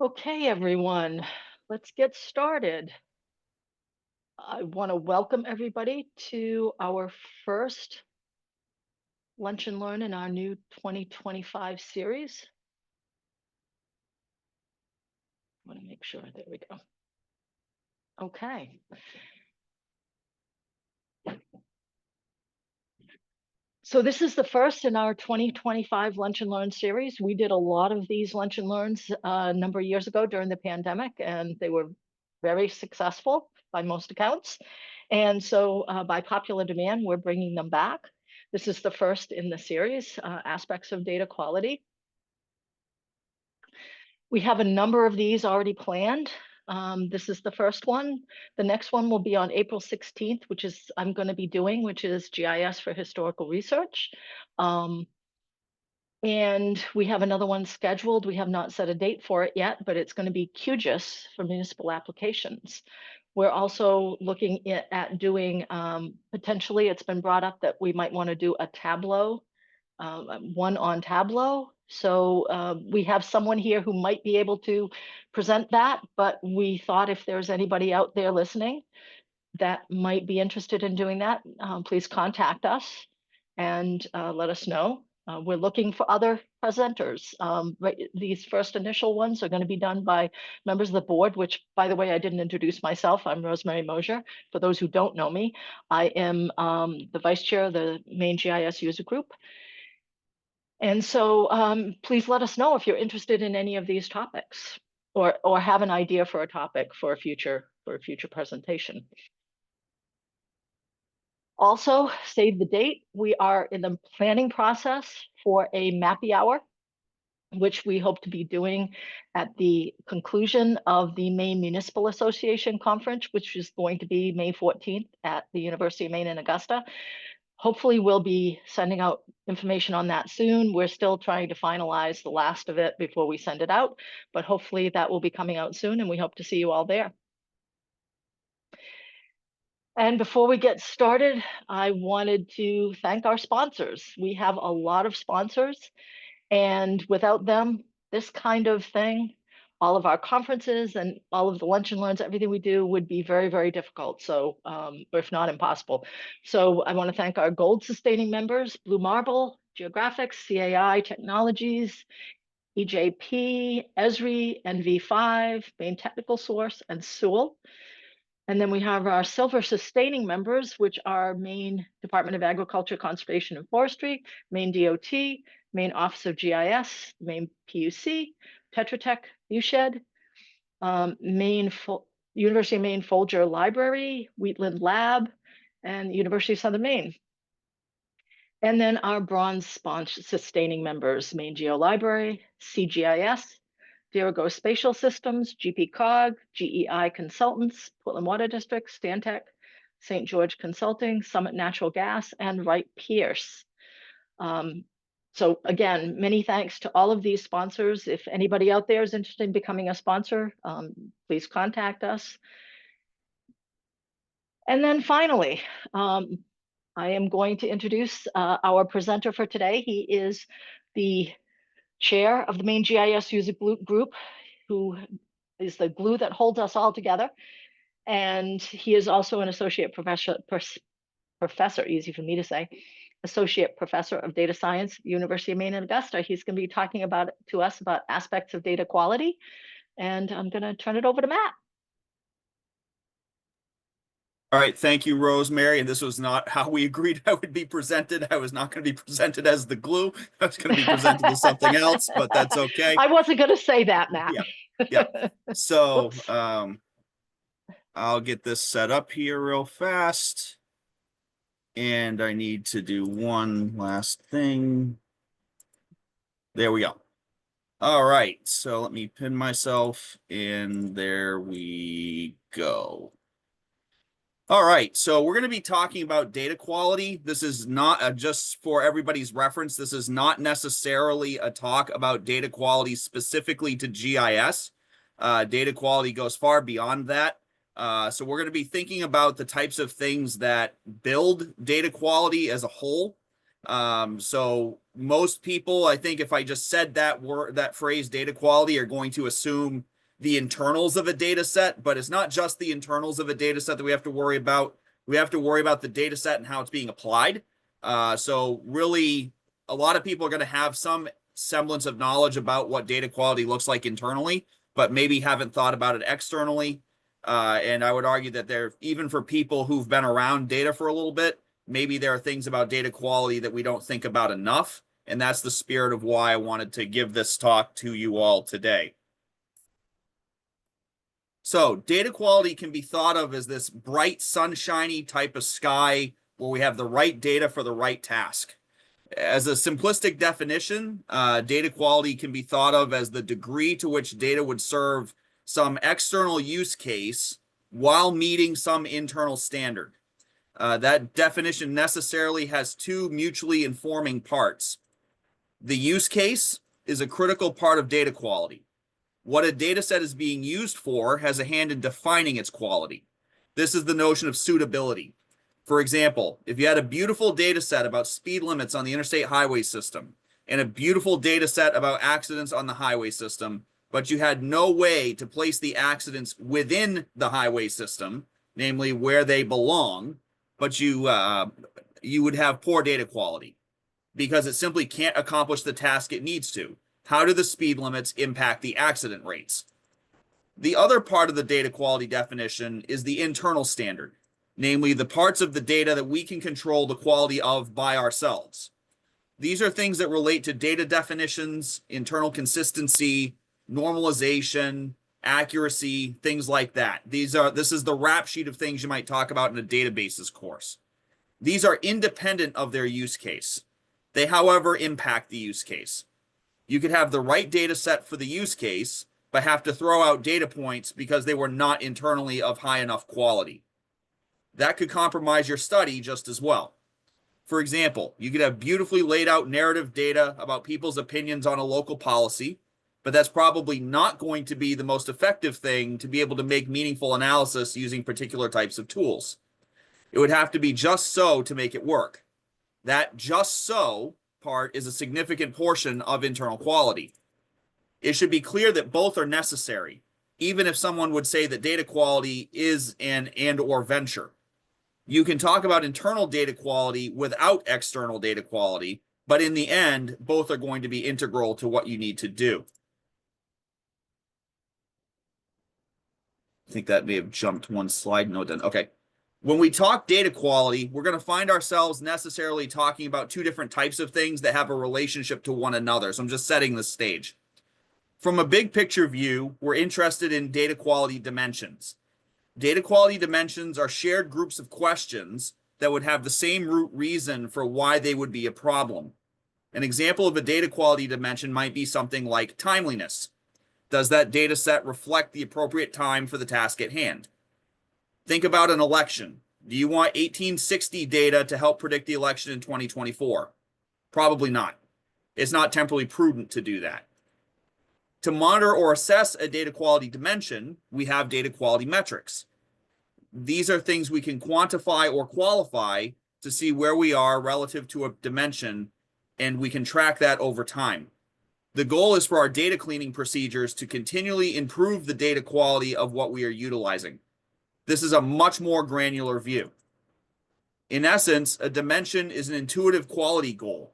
Okay, everyone, let's get started. I want to welcome everybody to our first Lunch and Learn in our new 2025 series. I want to make sure, there we go. Okay. So this is the first in our 2025 Lunch and Learn series. We did a lot of these Lunch and Learns a number of years ago during the pandemic, and they were very successful by most accounts. And so by popular demand, we're bringing them back. This is the first in the series, Aspects of Data Quality. We have a number of these already planned. This is the first one. The next one will be on April 16th, which is I'm going to be doing, which is GIS for historical research. And we have another one scheduled. We have not set a date for it yet, but it's going to be QGIS for municipal applications. We're also looking at doing, potentially, it's been brought up that we might want to do a Tableau, one on Tableau. So we have someone here who might be able to present that, but we thought if there's anybody out there listening that might be interested in doing that, please contact us and let us know. We're looking for other presenters. These first initial ones are going to be done by members of the board, which, by the way, I didn't introduce myself. I'm Rosemary Mosier. For those who don't know me, I am the vice chair of the Maine GIS user group. And so please let us know if you're interested in any of these topics or have an idea for a topic for a future presentation. Also, save the date. We are in the planning process for a MAPI hour, which we hope to be doing at the conclusion of the Maine Municipal Association conference, which is going to be May 14th at the University of Maine in Augusta. Hopefully we'll be sending out information on that soon. We're still trying to finalize the last of it before we send it out, but hopefully that will be coming out soon, and we hope to see you all there. And before we get started, I wanted to thank our sponsors. We have a lot of sponsors, and without them, this kind of thing, all of our conferences and all of the lunch and learns, everything we do would be very, very difficult. So, if not impossible. So I want to thank our gold sustaining members, Blue Marble, Geographics, CAI Technologies, EJP, Esri, NV5, Maine Technical Source, and Sewell. And then we have our silver sustaining members, which are Maine Department of Agriculture, Conservation and Forestry, Maine DOT, Maine Office of GIS, Maine PUC, Tetra Tech, Viewshed, University of Maine Folger Library, Wheatland Lab, and University of Southern Maine. And then our bronze sustaining members, Maine Geo Library, CGIS, Dirigo Spatial Systems, GPCOG, GEI Consultants, Portland Water District, Stantec, St. George Consulting, Summit Natural Gas, and Wright Pierce. So again, many thanks to all of these sponsors. If anybody out there is interested in becoming a sponsor, please contact us. And then finally, I am going to introduce our presenter for today. He is the chair of the Maine GIS user group, who is the glue that holds us all together. And he is also an associate professor, easy for me to say, associate professor of data science, University of Maine in Augusta. He's going to be talking to us about aspects of data quality. And I'm going to turn it over to Matt. All right, thank you, Rosemary. And this was not how we agreed I would be presented. I was not going to be presented as the glue. I was going to be presented as something else, but that's okay. I wasn't going to say that, Matt. Yeah. So I'll get this set up here real fast. And I need to do one last thing. There we go. All right, so let me pin myself in. There we go. All right, so we're going to be talking about data quality. This is not just for everybody's reference. This is not necessarily a talk about data quality specifically to GIS. Data quality goes far beyond that. So we're going to be thinking about the types of things that build data quality as a whole. So most people, I think if I just said that word, that phrase data quality, are going to assume the internals of a data set, but it's not just the internals of a data set that we have to worry about. We have to worry about the data set and how it's being applied. So really, a lot of people are going to have some semblance of knowledge about what data quality looks like internally, but maybe haven't thought about it externally. And I would argue that there, even for people who've been around data for a little bit, maybe there are things about data quality that we don't think about enough. And that's the spirit of why I wanted to give this talk to you all today. So data quality can be thought of as this bright, sunshiny type of sky where we have the right data for the right task. As a simplistic definition, data quality can be thought of as the degree to which data would serve some external use case while meeting some internal standard. That definition necessarily has two mutually informing parts. The use case is a critical part of data quality. What a data set is being used for has a hand in defining its quality. This is the notion of suitability. For example, if you had a beautiful data set about speed limits on the interstate highway system and a beautiful data set about accidents on the highway system, but you had no way to place the accidents within the highway system, namely where they belong, but you would have poor data quality because it simply can't accomplish the task it needs to. How do the speed limits impact the accident rates? The other part of the data quality definition is the internal standard, namely the parts of the data that we can control the quality of by ourselves. These are things that relate to data definitions, internal consistency, normalization, accuracy, things like that. This is the rap sheet of things you might talk about in a databases course. These are independent of their use case. They, however, impact the use case. You could have the right data set for the use case, but have to throw out data points because they were not internally of high enough quality. That could compromise your study just as well. For example, you could have beautifully laid out narrative data about people's opinions on a local policy, but that's probably not going to be the most effective thing to be able to make meaningful analysis using particular types of tools. It would have to be just so to make it work. That just so part is a significant portion of internal quality. It should be clear that both are necessary, even if someone would say that data quality is an and/or venture. You can talk about internal data quality without external data quality, but in the end, both are going to be integral to what you need to do. I think that may have jumped one slide. No, it didn't. Okay. When we talk data quality, we're going to find ourselves necessarily talking about two different types of things that have a relationship to one another. So I'm just setting the stage. From a big picture view, we're interested in data quality dimensions. Data quality dimensions are shared groups of questions that would have the same root reason for why they would be a problem. An example of a data quality dimension might be something like timeliness. Does that data set reflect the appropriate time for the task at hand? Think about an election. Do you want 1860 data to help predict the election in 2024? Probably not. It's not temporally prudent to do that. To monitor or assess a data quality dimension, we have data quality metrics. These are things we can quantify or qualify to see where we are relative to a dimension, and we can track that over time. The goal is for our data cleaning procedures to continually improve the data quality of what we are utilizing. This is a much more granular view. In essence, a dimension is an intuitive quality goal.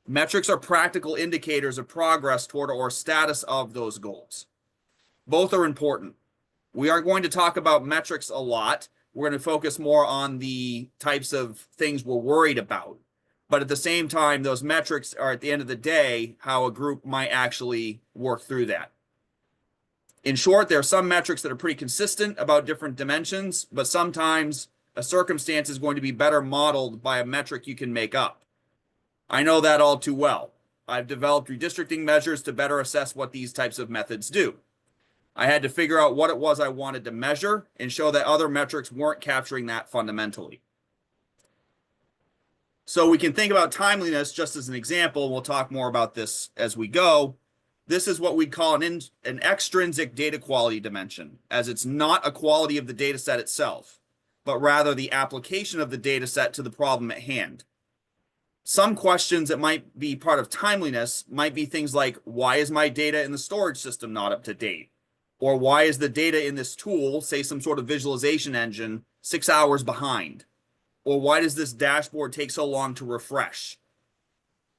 Metrics are practical indicators of progress toward or status of those goals. Both are important. We aren't going to talk about metrics a lot. We're going to focus more on the types of things we're worried about. But at the same time, those metrics are, at the end of the day, how a group might actually work through that. In short, there are some metrics that are pretty consistent about different dimensions, but sometimes a circumstance is going to be better modeled by a metric you can make up. I know that all too well. I've developed redistricting measures to better assess what these types of methods do. I had to figure out what it was I wanted to measure and show that other metrics weren't capturing that fundamentally. So we can think about timeliness just as an example. We'll talk more about this as we go. This is what we'd call an extrinsic data quality dimension, as it's not a quality of the data set itself, but rather the application of the data set to the problem at hand. Some questions that might be part of timeliness might be things like, why is my data in the storage system not up to date? Or why is the data in this tool, say some sort of visualization engine, 6 hours behind? Or why does this dashboard take so long to refresh?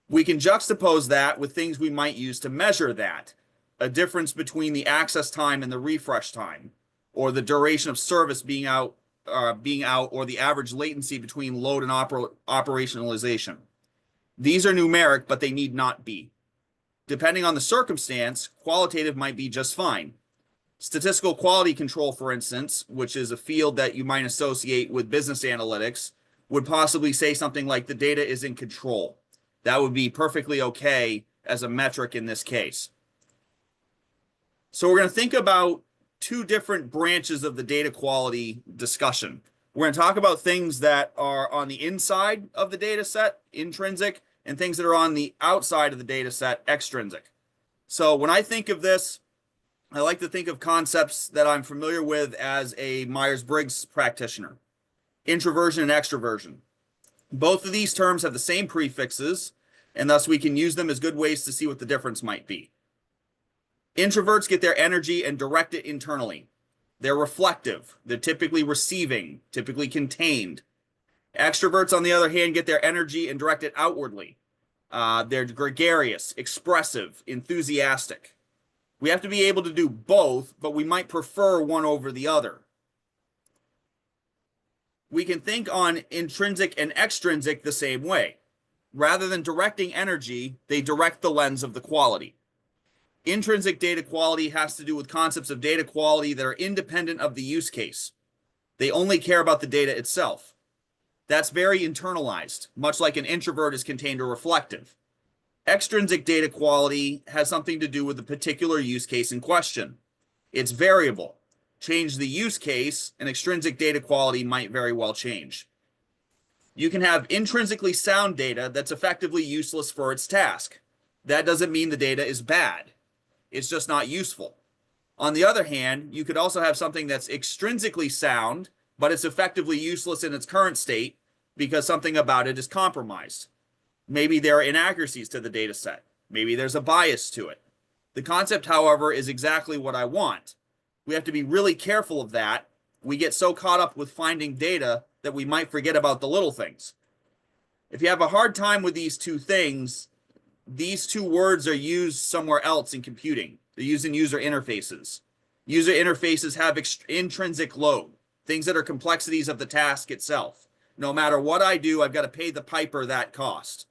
We can juxtapose that with things we might use to measure that, a difference between the access time and the refresh time, or the duration of service being out, or the average latency between load and operationalization. These are numeric, but they need not be. Depending on the circumstance, qualitative might be just fine. Statistical quality control, for instance, which is a field that you might associate with business analytics, would possibly say something like the data is in control. That would be perfectly okay as a metric in this case. So we're going to think about two different branches of the data quality discussion. We're going to talk about things that are on the inside of the data set, intrinsic, and things that are on the outside of the data set, extrinsic. So when I think of this, I like to think of concepts that I'm familiar with as a Myers-Briggs practitioner, introversion and extroversion. Both of these terms have the same prefixes, and thus we can use them as good ways to see what the difference might be. Introverts get their energy and direct it internally. They're reflective. They're typically receiving, typically contained. Extroverts, on the other hand, get their energy and direct it outwardly. They're gregarious, expressive, enthusiastic. We have to be able to do both, but we might prefer one over the other. We can think on intrinsic and extrinsic the same way. Rather than directing energy, they direct the lens of the quality. Intrinsic data quality has to do with concepts of data quality that are independent of the use case. They only care about the data itself. That's very internalized, much like an introvert is contained or reflective. Extrinsic data quality has something to do with the particular use case in question. It's variable. Change the use case, and extrinsic data quality might very well change. You can have intrinsically sound data that's effectively useless for its task. That doesn't mean the data is bad. It's just not useful. On the other hand, you could also have something that's extrinsically sound, but it's effectively useless in its current state because something about it is compromised. Maybe there are inaccuracies to the data set. Maybe there's a bias to it. The concept, however, is exactly what I want. We have to be really careful of that. We get so caught up with finding data that we might forget about the little things. If you have a hard time with these two things, these two words are used somewhere else in computing. They're used in user interfaces. User interfaces have intrinsic load, things that are complexities of the task itself. No matter what I do, I've got to pay the piper that cost.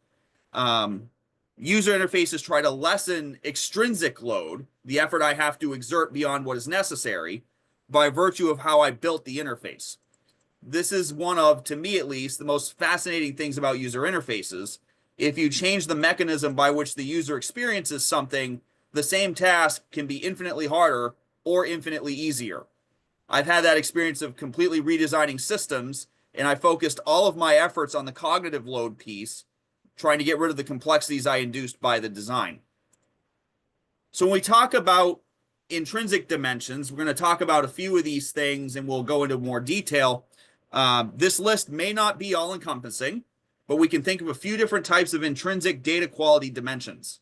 User interfaces try to lessen extrinsic load, the effort I have to exert beyond what is necessary, by virtue of how I built the interface. This is one of, to me at least, the most fascinating things about user interfaces. If you change the mechanism by which the user experiences something, the same task can be infinitely harder or infinitely easier. I've had that experience of completely redesigning systems, and I focused all of my efforts on the cognitive load piece, trying to get rid of the complexities I induced by the design. So when we talk about intrinsic dimensions, we're going to talk about a few of these things, and we'll go into more detail. This list may not be all-encompassing, but we can think of a few different types of intrinsic data quality dimensions.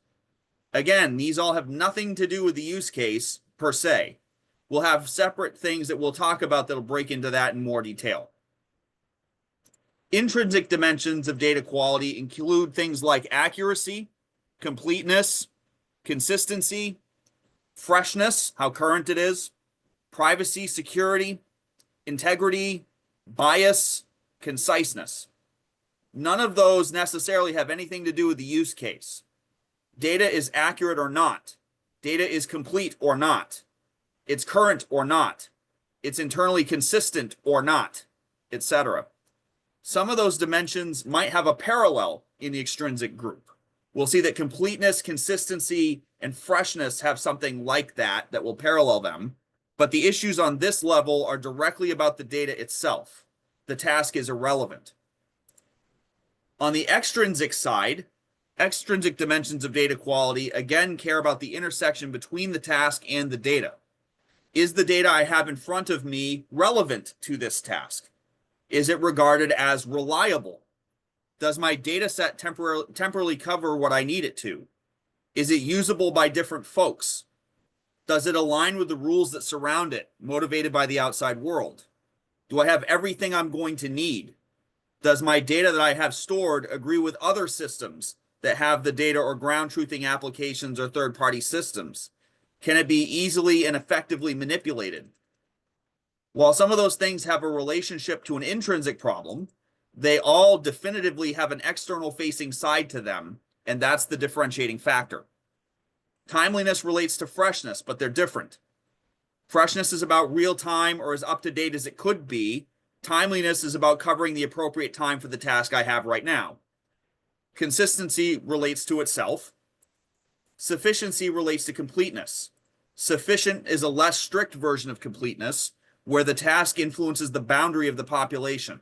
Again, these all have nothing to do with the use case per se. We'll have separate things that we'll talk about that'll break into that in more detail. Intrinsic dimensions of data quality include things like accuracy, completeness, consistency, freshness, how current it is, privacy, security, integrity, bias, conciseness. None of those necessarily have anything to do with the use case. Data is accurate or not. Data is complete or not. It's current or not. It's internally consistent or not, etc. Some of those dimensions might have a parallel in the extrinsic group. We'll see that completeness, consistency, and freshness have something like that that will parallel them, but the issues on this level are directly about the data itself. The task is irrelevant. On the extrinsic side, extrinsic dimensions of data quality again care about the intersection between the task and the data. Is the data I have in front of me relevant to this task? Is it regarded as reliable? Does my data set temporarily cover what I need it to? Is it usable by different folks? Does it align with the rules that surround it, motivated by the outside world? Do I have everything I'm going to need? Does my data that I have stored agree with other systems that have the data or ground truthing applications or third-party systems? Can it be easily and effectively manipulated? While some of those things have a relationship to an intrinsic problem, they all definitively have an external facing side to them, and that's the differentiating factor. Timeliness relates to freshness, but they're different. Freshness is about real time or as up to date as it could be. Timeliness is about covering the appropriate time for the task I have right now. Consistency relates to itself. Sufficiency relates to completeness. Sufficient is a less strict version of completeness, where the task influences the boundary of the population.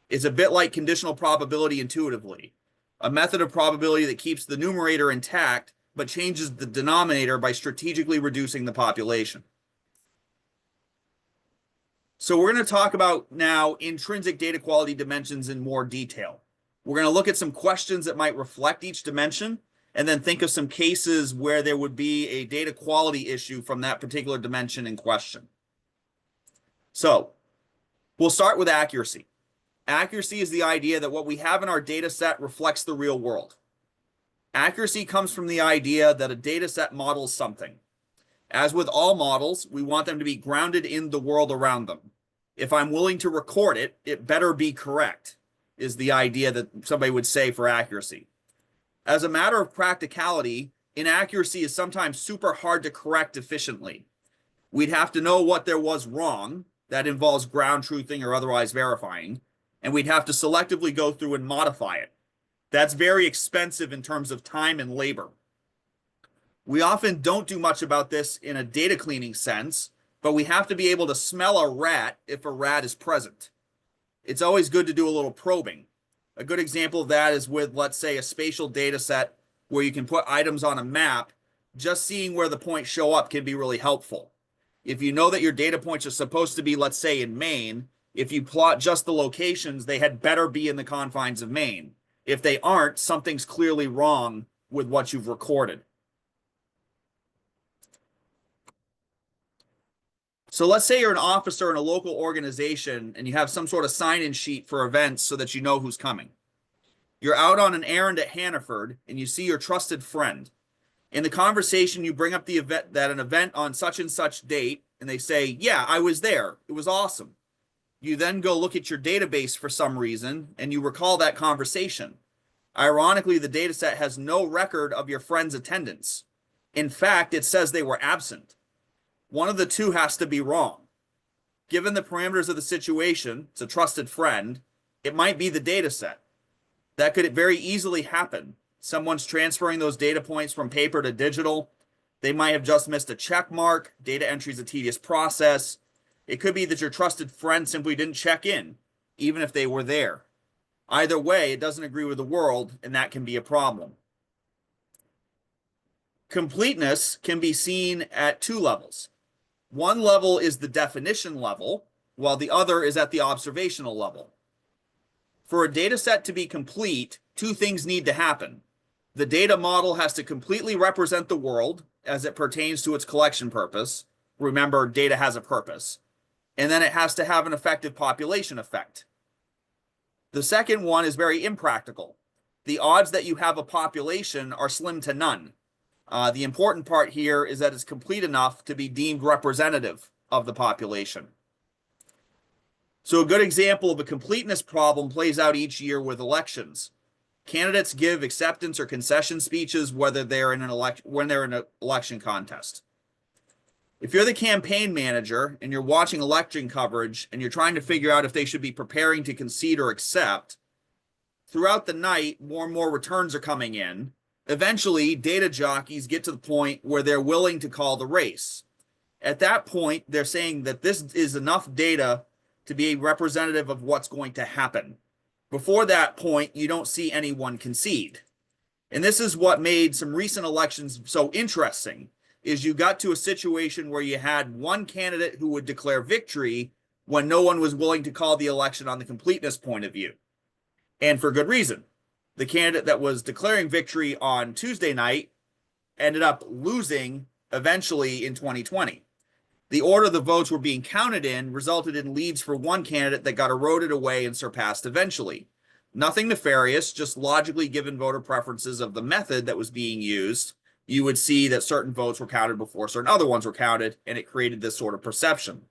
It's a bit like conditional probability intuitively, a method of probability that keeps the numerator intact but changes the denominator by strategically reducing the population. So we're going to talk about now intrinsic data quality dimensions in more detail. We're going to look at some questions that might reflect each dimension, and then think of some cases where there would be a data quality issue from that particular dimension in question. So we'll start with accuracy. Accuracy is the idea that what we have in our data set reflects the real world. Accuracy comes from the idea that a data set models something. As with all models, we want them to be grounded in the world around them. If I'm willing to record it, it better be correct, is the idea that somebody would say for accuracy. As a matter of practicality, inaccuracy is sometimes super hard to correct efficiently. We'd have to know what there was wrong. That involves ground truthing or otherwise verifying. And we'd have to selectively go through and modify it. That's very expensive in terms of time and labor. We often don't do much about this in a data cleaning sense, but we have to be able to smell a rat if a rat is present. It's always good to do a little probing. A good example of that is with, let's say, a spatial data set where you can put items on a map. Just seeing where the points show up can be really helpful. If you know that your data points are supposed to be, let's say, in Maine, if you plot just the locations, they had better be in the confines of Maine. If they aren't, something's clearly wrong with what you've recorded. So let's say you're an officer in a local organization and you have some sort of sign-in sheet for events so that you know who's coming. You're out on an errand at Hannaford and you see your trusted friend. In the conversation, you bring up the event, that an event on such and such date, and they say, yeah, I was there. It was awesome. You then go look at your database for some reason and you recall that conversation. Ironically, the data set has no record of your friend's attendance. In fact, it says they were absent. One of the two has to be wrong. Given the parameters of the situation, it's a trusted friend, it might be the data set. That could very easily happen. Someone's transferring those data points from paper to digital. They might have just missed a check mark. Data entry is a tedious process. It could be that your trusted friend simply didn't check in, even if they were there. Either way, it doesn't agree with the world, and that can be a problem. Completeness can be seen at two levels. One level is the definition level, while the other is at the observational level. For a data set to be complete, two things need to happen. The data model has to completely represent the world as it pertains to its collection purpose. Remember, data has a purpose. And then it has to have an effective population effect. The second one is very impractical. The odds that you have a population are slim to none. The important part here is that it's complete enough to be deemed representative of the population. So a good example of a completeness problem plays out each year with elections. Candidates give acceptance or concession speeches whether they're in when they're in an election contest. If you're the campaign manager and you're watching election coverage and you're trying to figure out if they should be preparing to concede or accept, throughout the night, more and more returns are coming in. Eventually, data jockeys get to the point where they're willing to call the race. At that point, they're saying that this is enough data to be representative of what's going to happen. Before that point, you don't see anyone concede. And this is what made some recent elections so interesting, is you got to a situation where you had one candidate who would declare victory when no one was willing to call the election on the completeness point of view. And for good reason. The candidate that was declaring victory on Tuesday night ended up losing eventually in 2020. The order the votes were being counted in resulted in leads for one candidate that got eroded away and surpassed eventually. Nothing nefarious, just logically given voter preferences of the method that was being used, you would see that certain votes were counted before certain other ones were counted, and it created this sort of perception.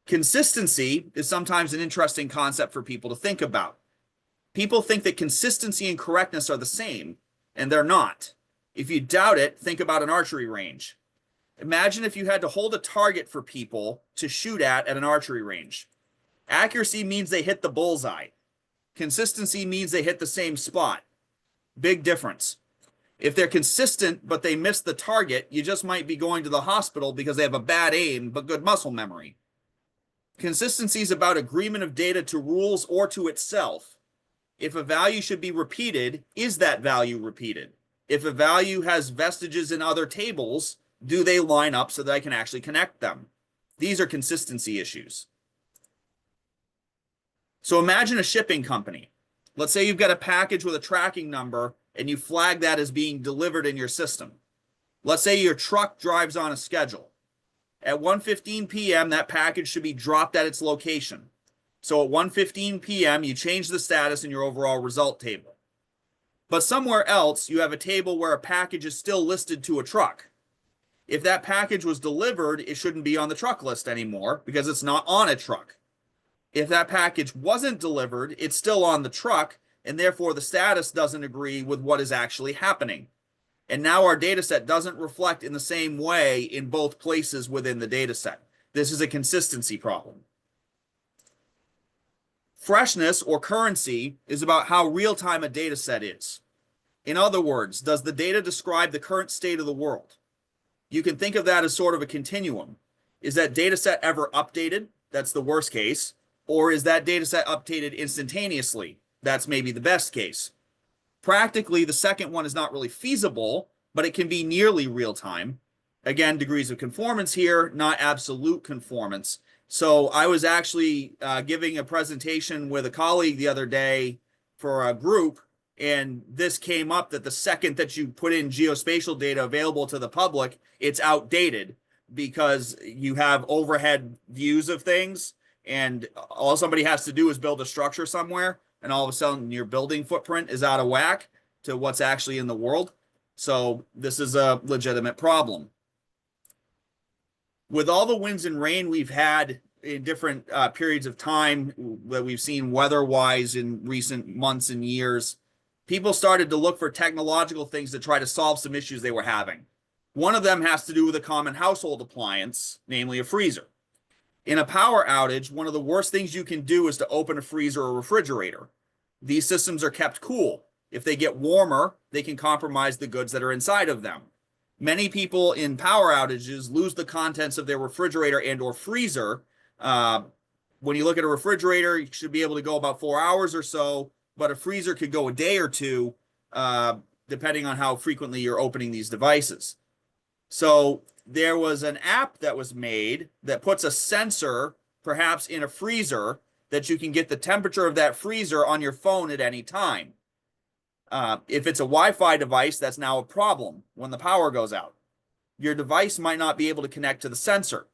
Consistency is sometimes an interesting concept for people to think about. People think that consistency and correctness are the same, and they're not. If you doubt it, think about an archery range. Imagine if you had to hold a target for people to shoot at an archery range. Accuracy means they hit the bullseye. Consistency means they hit the same spot. Big difference. If they're consistent but they miss the target, you just might be going to the hospital because they have a bad aim but good muscle memory. Consistency is about agreement of data to rules or to itself. If a value should be repeated, is that value repeated? If a value has vestiges in other tables, do they line up so that I can actually connect them? These are consistency issues. So imagine a shipping company. Let's say you've got a package with a tracking number and you flag that as being delivered in your system. Let's say your truck drives on a schedule. At 1:15 p.m., that package should be dropped at its location. So at 1:15 p.m., you change the status in your overall result table. But somewhere else, you have a table where a package is still listed to a truck. If that package was delivered, it shouldn't be on the truck list anymore because it's not on a truck. If that package wasn't delivered, it's still on the truck, and therefore the status doesn't agree with what is actually happening. And now our data set doesn't reflect in the same way in both places within the data set. This is a consistency problem. Freshness or currency is about how real-time a data set is. In other words, does the data describe the current state of the world? You can think of that as sort of a continuum. Is that data set ever updated? That's the worst case. Or is that data set updated instantaneously? That's maybe the best case. Practically, the second one is not really feasible, but it can be nearly real time. Again, degrees of conformance here, not absolute conformance. So I was actually giving a presentation with a colleague the other day for a group, and this came up that the second that you put in geospatial data available to the public, it's outdated because you have overhead views of things, and all somebody has to do is build a structure somewhere, and all of a sudden your building footprint is out of whack to what's actually in the world. So this is a legitimate problem. With all the winds and rain we've had in different periods of time that we've seen weather-wise in recent months and years, people started to look for technological things to try to solve some issues they were having. One of them has to do with a common household appliance, namely a freezer. In a power outage, one of the worst things you can do is to open a freezer or refrigerator. These systems are kept cool. If they get warmer, they can compromise the goods that are inside of them. Many people in power outages lose the contents of their refrigerator and or freezer. When you look at a refrigerator, you should be able to go about 4 hours or so, but a freezer could go a day or two, depending on how frequently you're opening these devices. So there was an app that was made that puts a sensor, perhaps in a freezer, that you can get the temperature of that freezer on your phone at any time. If it's a Wi-Fi device, that's now a problem when the power goes out. Your device might not be able to connect to the sensor.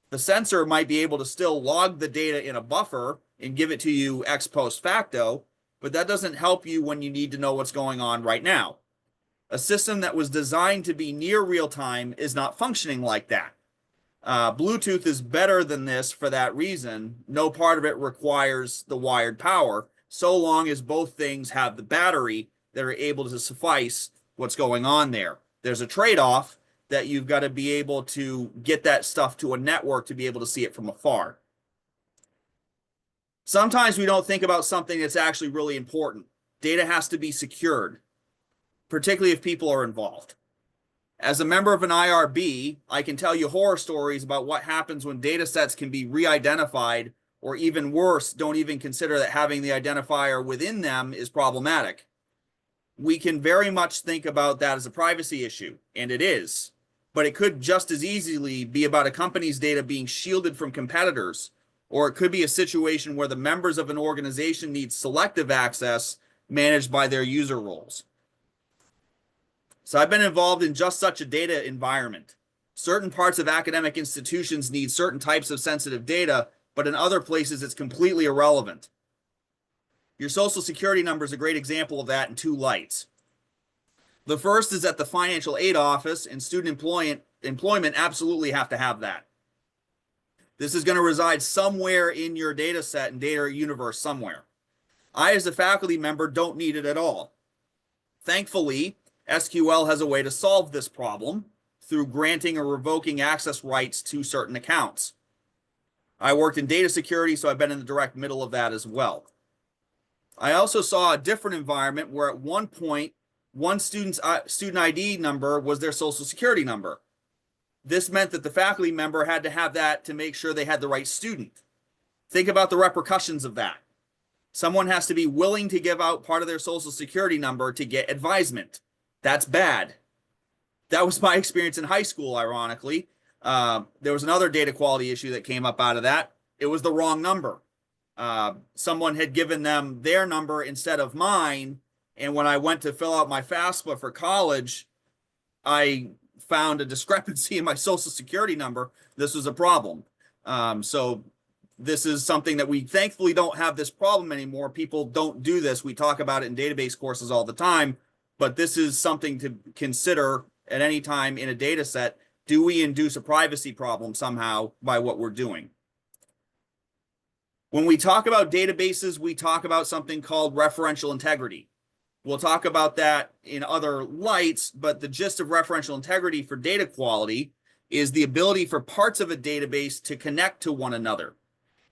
The sensor might be able to still log the data in a buffer and give it to you ex post facto, but that doesn't help you when you need to know what's going on right now. A system that was designed to be near real time is not functioning like that. Bluetooth is better than this for that reason. No part of it requires the wired power, so long as both things have the battery that are able to suffice what's going on there. There's a trade-off that you've got to be able to get that stuff to a network to be able to see it from afar. Sometimes we don't think about something that's actually really important. Data has to be secured, particularly if people are involved. As a member of an IRB, I can tell you horror stories about what happens when data sets can be re-identified, or even worse, don't even consider that having the identifier within them is problematic. We can very much think about that as a privacy issue, and it is. But it could just as easily be about a company's data being shielded from competitors, or it could be a situation where the members of an organization need selective access managed by their user roles. So I've been involved in just such a data environment. Certain parts of academic institutions need certain types of sensitive data, but in other places it's completely irrelevant. Your social security number is a great example of that in two lights. The first is that the financial aid office and student employment absolutely have to have that. This is going to reside somewhere in your data set and data universe somewhere. I, as a faculty member, don't need it at all. Thankfully, SQL has a way to solve this problem through granting or revoking access rights to certain accounts. I worked in data security, so I've been in the direct middle of that as well. I also saw a different environment where at one point, one student's student ID number was their social security number. This meant that the faculty member had to have that to make sure they had the right student. Think about the repercussions of that. Someone has to be willing to give out part of their social security number to get advisement. That's bad. That was my experience in high school, ironically. There was another data quality issue that came up out of that. It was the wrong number. Someone had given them their number instead of mine, and when I went to fill out my FAFSA for college, I found a discrepancy in my social security number. This was a problem. So this is something that we thankfully don't have this problem anymore. People don't do this. We talk about it in database courses all the time, but this is something to consider at any time in a data set. Do we induce a privacy problem somehow by what we're doing? When we talk about databases, we talk about something called referential integrity. We'll talk about that in other lights, but the gist of referential integrity for data quality is the ability for parts of a database to connect to one another.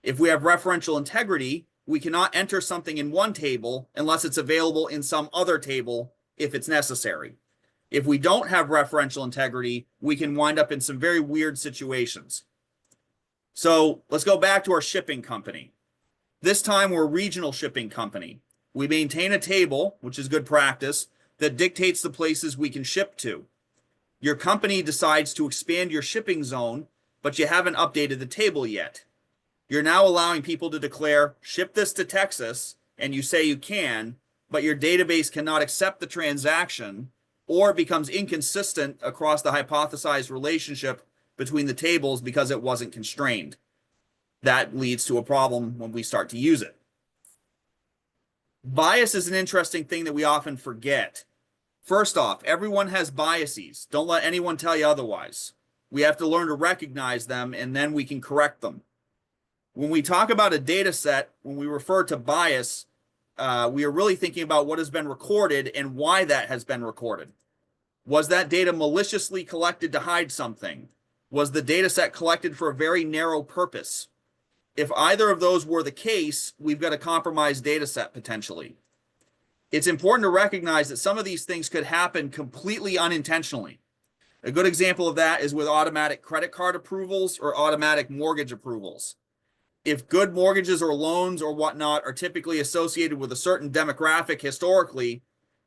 If we have referential integrity, we cannot enter something in one table unless it's available in some other table if it's necessary. If we don't have referential integrity, we can wind up in some very weird situations. So let's go back to our shipping company. This time we're a regional shipping company. We maintain a table, which is good practice, that dictates the places we can ship to. Your company decides to expand your shipping zone, but you haven't updated the table yet. You're now allowing people to declare, ship this to Texas, and you say you can, but your database cannot accept the transaction, or it becomes inconsistent across the hypothesized relationship between the tables because it wasn't constrained. That leads to a problem when we start to use it. Bias is an interesting thing that we often forget. First off, everyone has biases. Don't let anyone tell you otherwise. We have to learn to recognize them, and then we can correct them. When we talk about a data set, when we refer to bias, we are really thinking about what has been recorded and why that has been recorded. Was that data maliciously collected to hide something? Was the data set collected for a very narrow purpose? If either of those were the case, we've got a compromised data set potentially. It's important to recognize that some of these things could happen completely unintentionally. A good example of that is with automatic credit card approvals or automatic mortgage approvals. If good mortgages or loans or whatnot are typically associated with a certain demographic historically,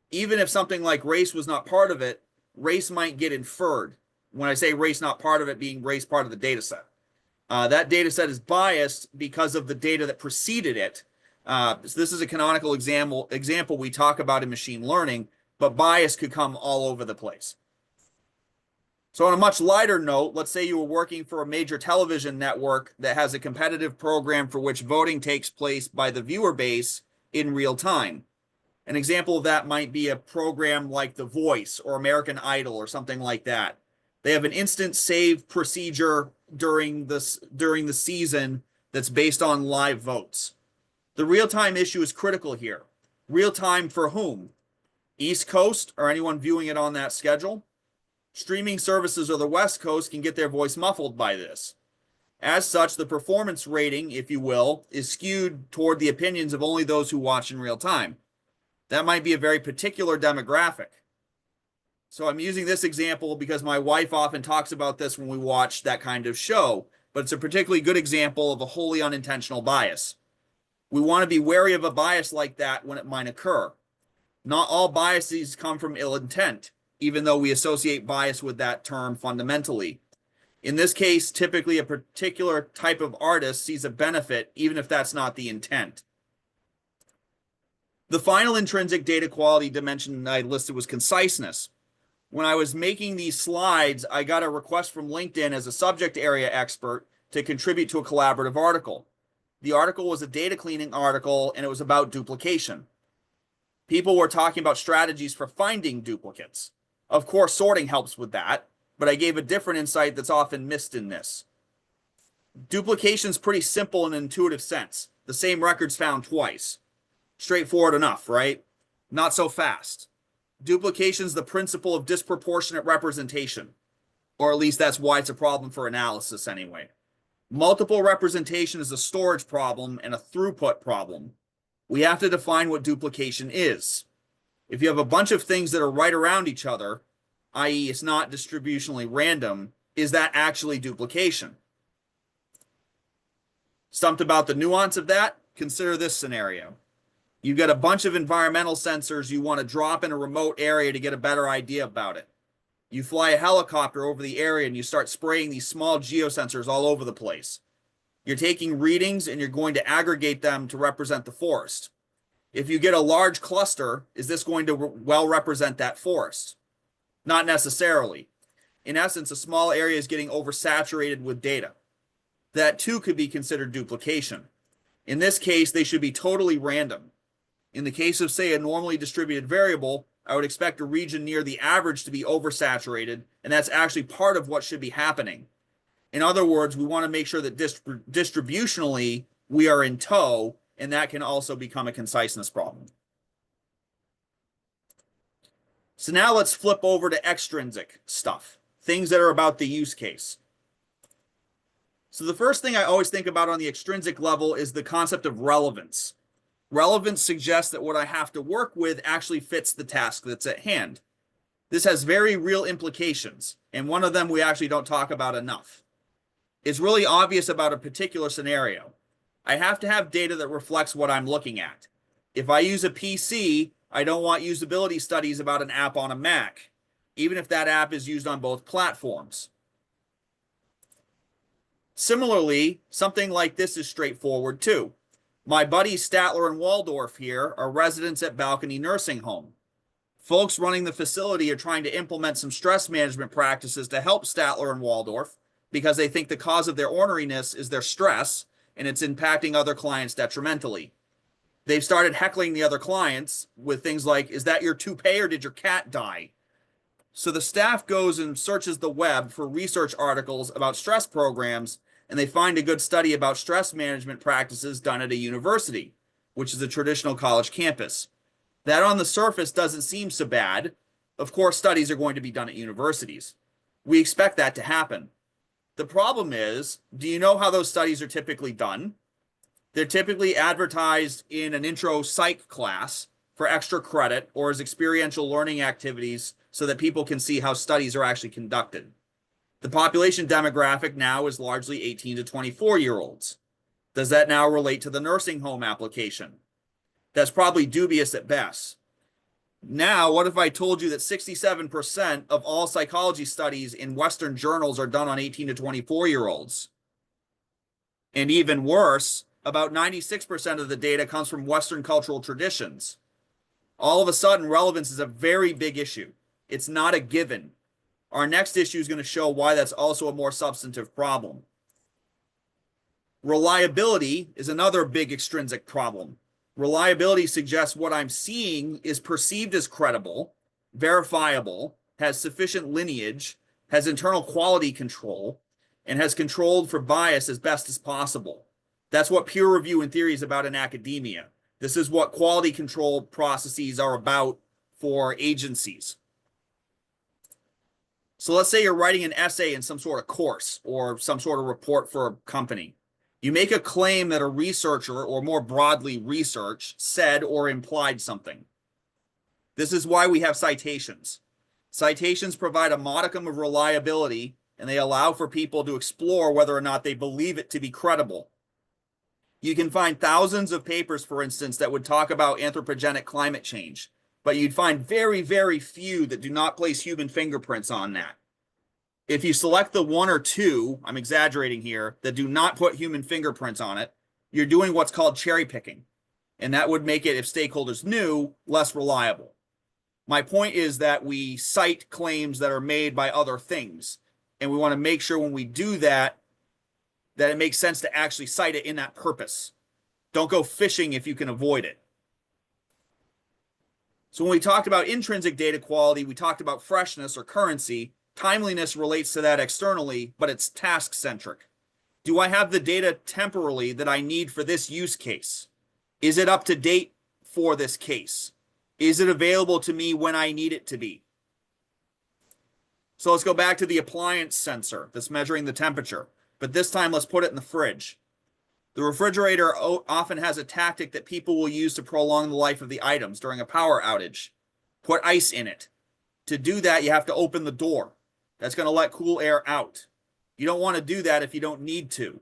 even if something like race was not part of it, race might get inferred. When I say race not part of it, being race part of the data set. That data set is biased because of the data that preceded it. So this is a canonical example we talk about in machine learning, but bias could come all over the place. So on a much lighter note, let's say you were working for a major television network that has a competitive program for which voting takes place by the viewer base in real time. An example of that might be a program like The Voice or American Idol or something like that. They have an instant save procedure during the season that's based on live votes. The real-time issue is critical here. Real-time for whom? East Coast or anyone viewing it on that schedule? Streaming services or the West Coast can get their voice muffled by this. As such, the performance rating, if you will, is skewed toward the opinions of only those who watch in real time. That might be a very particular demographic. So I'm using this example because my wife often talks about this when we watch that kind of show, but it's a particularly good example of a wholly unintentional bias. We want to be wary of a bias like that when it might occur. Not all biases come from ill intent, even though we associate bias with that term fundamentally. In this case, typically a particular type of artist sees a benefit, even if that's not the intent. The final intrinsic data quality dimension I listed was conciseness. When I was making these slides, I got a request from LinkedIn as a subject area expert to contribute to a collaborative article. The article was a data cleaning article, and it was about duplication. People were talking about strategies for finding duplicates. Of course, sorting helps with that, but I gave a different insight that's often missed in this. Duplication's pretty simple in an intuitive sense. The same record's found twice. Straightforward enough, right? Not so fast. Duplication's the principle of disproportionate representation, or at least that's why it's a problem for analysis anyway. Multiple representation is a storage problem and a throughput problem. We have to define what duplication is. If you have a bunch of things that are right around each other, i.e. it's not distributionally random, is that actually duplication? Stumped about the nuance of that? Consider this scenario. You've got a bunch of environmental sensors you want to drop in a remote area to get a better idea about it. You fly a helicopter over the area and you start spraying these small geosensors all over the place. You're taking readings and you're going to aggregate them to represent the forest. If you get a large cluster, is this going to well represent that forest? Not necessarily. In essence, a small area is getting oversaturated with data. That too could be considered duplication. In this case, they should be totally random. In the case of, say, a normally distributed variable, I would expect a region near the average to be oversaturated, and that's actually part of what should be happening. In other words, we want to make sure that distributionally we are in tow, and that can also become a conciseness problem. So now let's flip over to extrinsic stuff, things that are about the use case. So the first thing I always think about on the extrinsic level is the concept of relevance. Relevance suggests that what I have to work with actually fits the task that's at hand. This has very real implications, and one of them we actually don't talk about enough. It's really obvious about a particular scenario. I have to have data that reflects what I'm looking at. If I use a PC, I don't want usability studies about an app on a Mac, even if that app is used on both platforms. Similarly, something like this is straightforward too. My buddies Statler and Waldorf here are residents at Balcony Nursing Home. Folks running the facility are trying to implement some stress management practices to help Statler and Waldorf because they think the cause of their orneriness is their stress and it's impacting other clients detrimentally. They've started heckling the other clients with things like, "Is that your toupee or did your cat die?" So the staff goes and searches the web for research articles about stress programs, and they find a good study about stress management practices done at a university, which is a traditional college campus. That on the surface doesn't seem so bad. Of course, studies are going to be done at universities. We expect that to happen. The problem is, do you know how those studies are typically done? They're typically advertised in an intro psych class for extra credit or as experiential learning activities so that people can see how studies are actually conducted. The population demographic now is largely 18 to 24-year-olds. Does that now relate to the nursing home application? That's probably dubious at best. Now, what if I told you that 67% of all psychology studies in Western journals are done on 18 to 24-year-olds? And even worse, about 96% of the data comes from Western cultural traditions. All of a sudden, relevance is a very big issue. It's not a given. Our next issue is going to show why that's also a more substantive problem. Reliability is another big extrinsic problem. Reliability suggests what I'm seeing is perceived as credible, verifiable, has sufficient lineage, has internal quality control, and has controlled for bias as best as possible. That's what peer review in theory is about in academia. This is what quality control processes are about for agencies. So let's say you're writing an essay in some sort of course or some sort of report for a company. You make a claim that a researcher, or more broadly research, said or implied something. This is why we have citations. Citations provide a modicum of reliability, and they allow for people to explore whether or not they believe it to be credible. You can find thousands of papers, for instance, that would talk about anthropogenic climate change, but you'd find very, very few that do not place human fingerprints on that. If you select the 1 or 2, I'm exaggerating here, that do not put human fingerprints on it, you're doing what's called cherry picking. And that would make it, if stakeholders knew, less reliable. My point is that we cite claims that are made by other things. And we want to make sure when we do that, that it makes sense to actually cite it in that purpose. Don't go fishing if you can avoid it. So when we talked about intrinsic data quality, we talked about freshness or currency. Timeliness relates to that externally, but it's task-centric. Do I have the data temporally that I need for this use case? Is it up to date for this case? Is it available to me when I need it to be? So let's go back to the appliance sensor that's measuring the temperature. But this time, let's put it in the fridge. The refrigerator often has a tactic that people will use to prolong the life of the items during a power outage. Put ice in it. To do that, you have to open the door. That's going to let cool air out. You don't want to do that if you don't need to,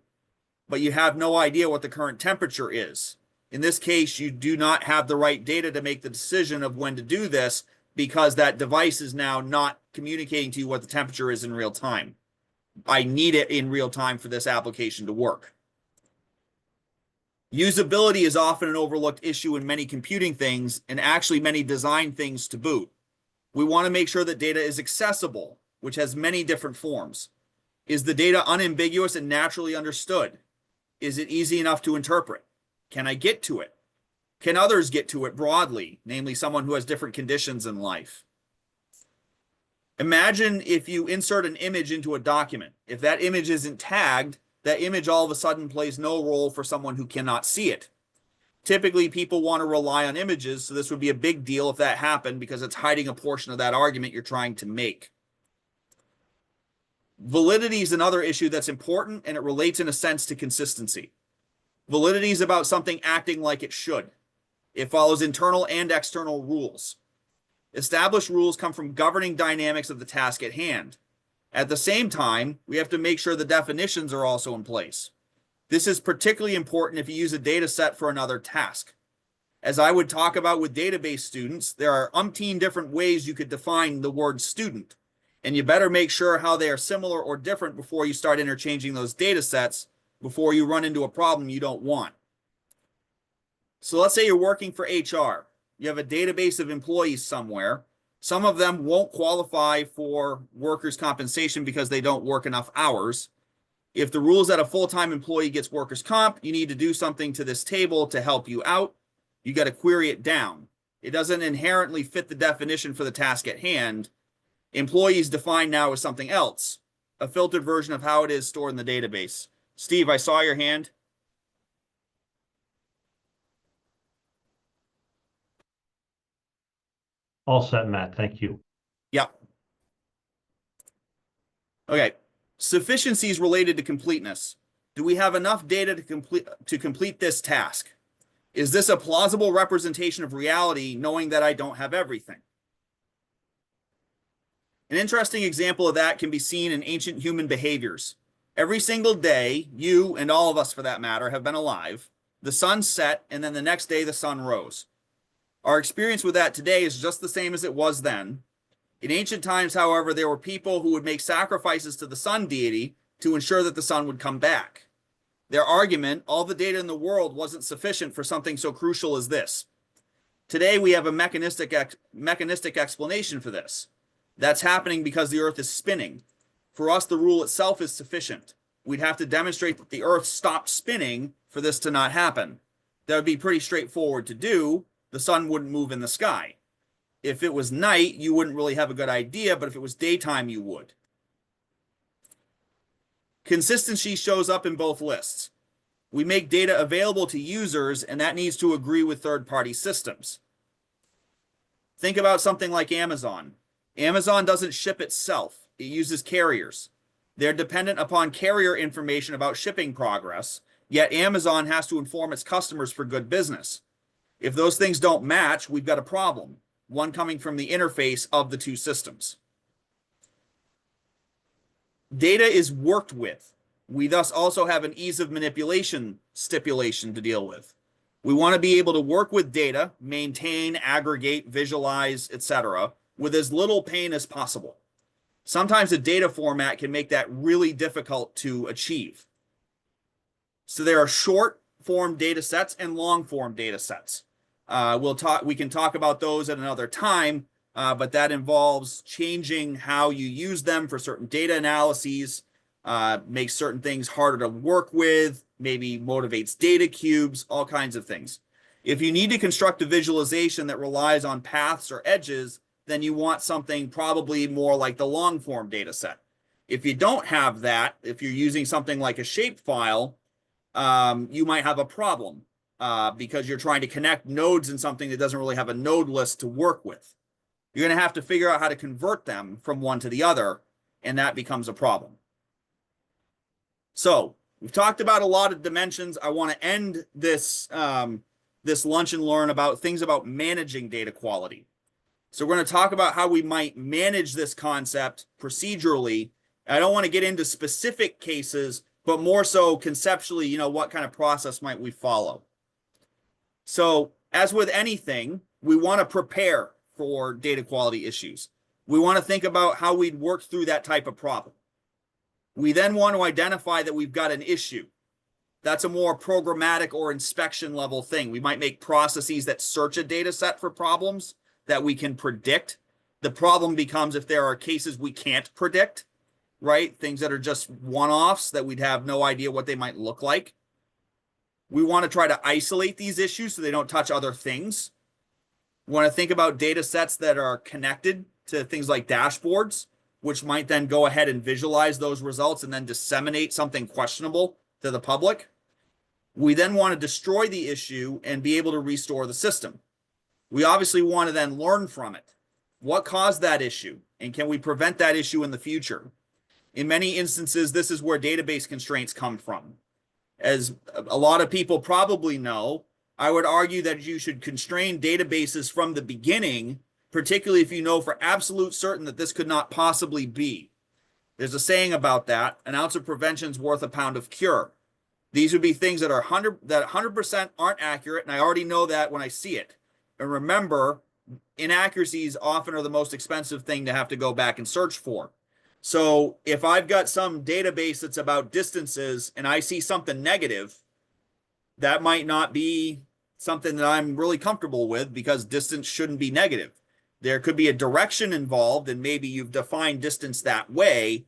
but you have no idea what the current temperature is. In this case, you do not have the right data to make the decision of when to do this because that device is now not communicating to you what the temperature is in real time. I need it in real time for this application to work. Usability is often an overlooked issue in many computing things and actually many design things to boot. We want to make sure that data is accessible, which has many different forms. Is the data unambiguous and naturally understood? Is it easy enough to interpret? Can I get to it? Can others get to it broadly, namely someone who has different conditions in life? Imagine if you insert an image into a document. If that image isn't tagged, that image all of a sudden plays no role for someone who cannot see it. Typically, people want to rely on images, so this would be a big deal if that happened because it's hiding a portion of that argument you're trying to make. Validity is another issue that's important, and it relates in a sense to consistency. Validity is about something acting like it should. It follows internal and external rules. Established rules come from governing dynamics of the task at hand. At the same time, we have to make sure the definitions are also in place. This is particularly important if you use a data set for another task. As I would talk about with database students, there are umpteen different ways you could define the word student, and you better make sure how they are similar or different before you start interchanging those data sets before you run into a problem you don't want. So let's say you're working for HR. You have a database of employees somewhere. Some of them won't qualify for workers' compensation because they don't work enough hours. If the rules that a full-time employee gets workers' comp, you need to do something to this table to help you out. You got to query it down. It doesn't inherently fit the definition for the task at hand. Employees defined now as something else, a filtered version of how it is stored in the database. Steve, I saw your hand. All set, Matt. Thank you. Yep. Okay. Sufficiency is related to completeness. Do we have enough data to complete this task? Is this a plausible representation of reality, knowing that I don't have everything? An interesting example of that can be seen in ancient human behaviors. Every single day, you and all of us for that matter have been alive. The sun set, and then the next day the sun rose. Our experience with that today is just the same as it was then. In ancient times, however, there were people who would make sacrifices to the sun deity to ensure that the sun would come back. Their argument, all the data in the world wasn't sufficient for something so crucial as this. Today, we have a mechanistic explanation for this. That's happening because the Earth is spinning. For us, the rule itself is sufficient. We'd have to demonstrate that the Earth stopped spinning for this to not happen. That would be pretty straightforward to do. The sun wouldn't move in the sky. If it was night, you wouldn't really have a good idea, but if it was daytime, you would. Consistency shows up in both lists. We make data available to users, and that needs to agree with third-party systems. Think about something like Amazon. Amazon doesn't ship itself. It uses carriers. They're dependent upon carrier information about shipping progress, yet Amazon has to inform its customers for good business. If those things don't match, we've got a problem, one coming from the interface of the two systems. Data is worked with. We thus also have an ease of manipulation stipulation to deal with. We want to be able to work with data, maintain, aggregate, visualize, etc., with as little pain as possible. Sometimes a data format can make that really difficult to achieve. So there are short form data sets and long form data sets. We can talk about those at another time, but that involves changing how you use them for certain data analyses, makes certain things harder to work with, maybe motivates data cubes, all kinds of things. If you need to construct a visualization that relies on paths or edges, then you want something probably more like the long form data set. If you don't have that, if you're using something like a shapefile, you might have a problem because you're trying to connect nodes in something that doesn't really have a node list to work with. You're going to have to figure out how to convert them from one to the other, and that becomes a problem. So we've talked about a lot of dimensions. I want to end this, this lunch and learn about things about managing data quality. So we're going to talk about how we might manage this concept procedurally. I don't want to get into specific cases, but more so conceptually, you know, what kind of process might we follow? So as with anything, we want to prepare for data quality issues. We want to think about how we'd work through that type of problem. We then want to identify that we've got an issue. That's a more programmatic or inspection level thing. We might make processes that search a data set for problems that we can predict. The problem becomes if there are cases we can't predict, right? Things that are just one-offs that we'd have no idea what they might look like. We want to try to isolate these issues so they don't touch other things. We want to think about data sets that are connected to things like dashboards, which might then go ahead and visualize those results and then disseminate something questionable to the public. We then want to destroy the issue and be able to restore the system. We obviously want to then learn from it. What caused that issue? And can we prevent that issue in the future? In many instances, this is where database constraints come from. As a lot of people probably know, I would argue that you should constrain databases from the beginning, particularly if you know for absolute certain that this could not possibly be. There's a saying about that: an ounce of prevention is worth a pound of cure. These would be things that are 100% aren't accurate, and I already know that when I see it. And remember, inaccuracies often are the most expensive thing to have to go back and search for. So if I've got some database that's about distances and I see something negative, that might not be something that I'm really comfortable with, because distance shouldn't be negative. There could be a direction involved, and maybe you've defined distance that way,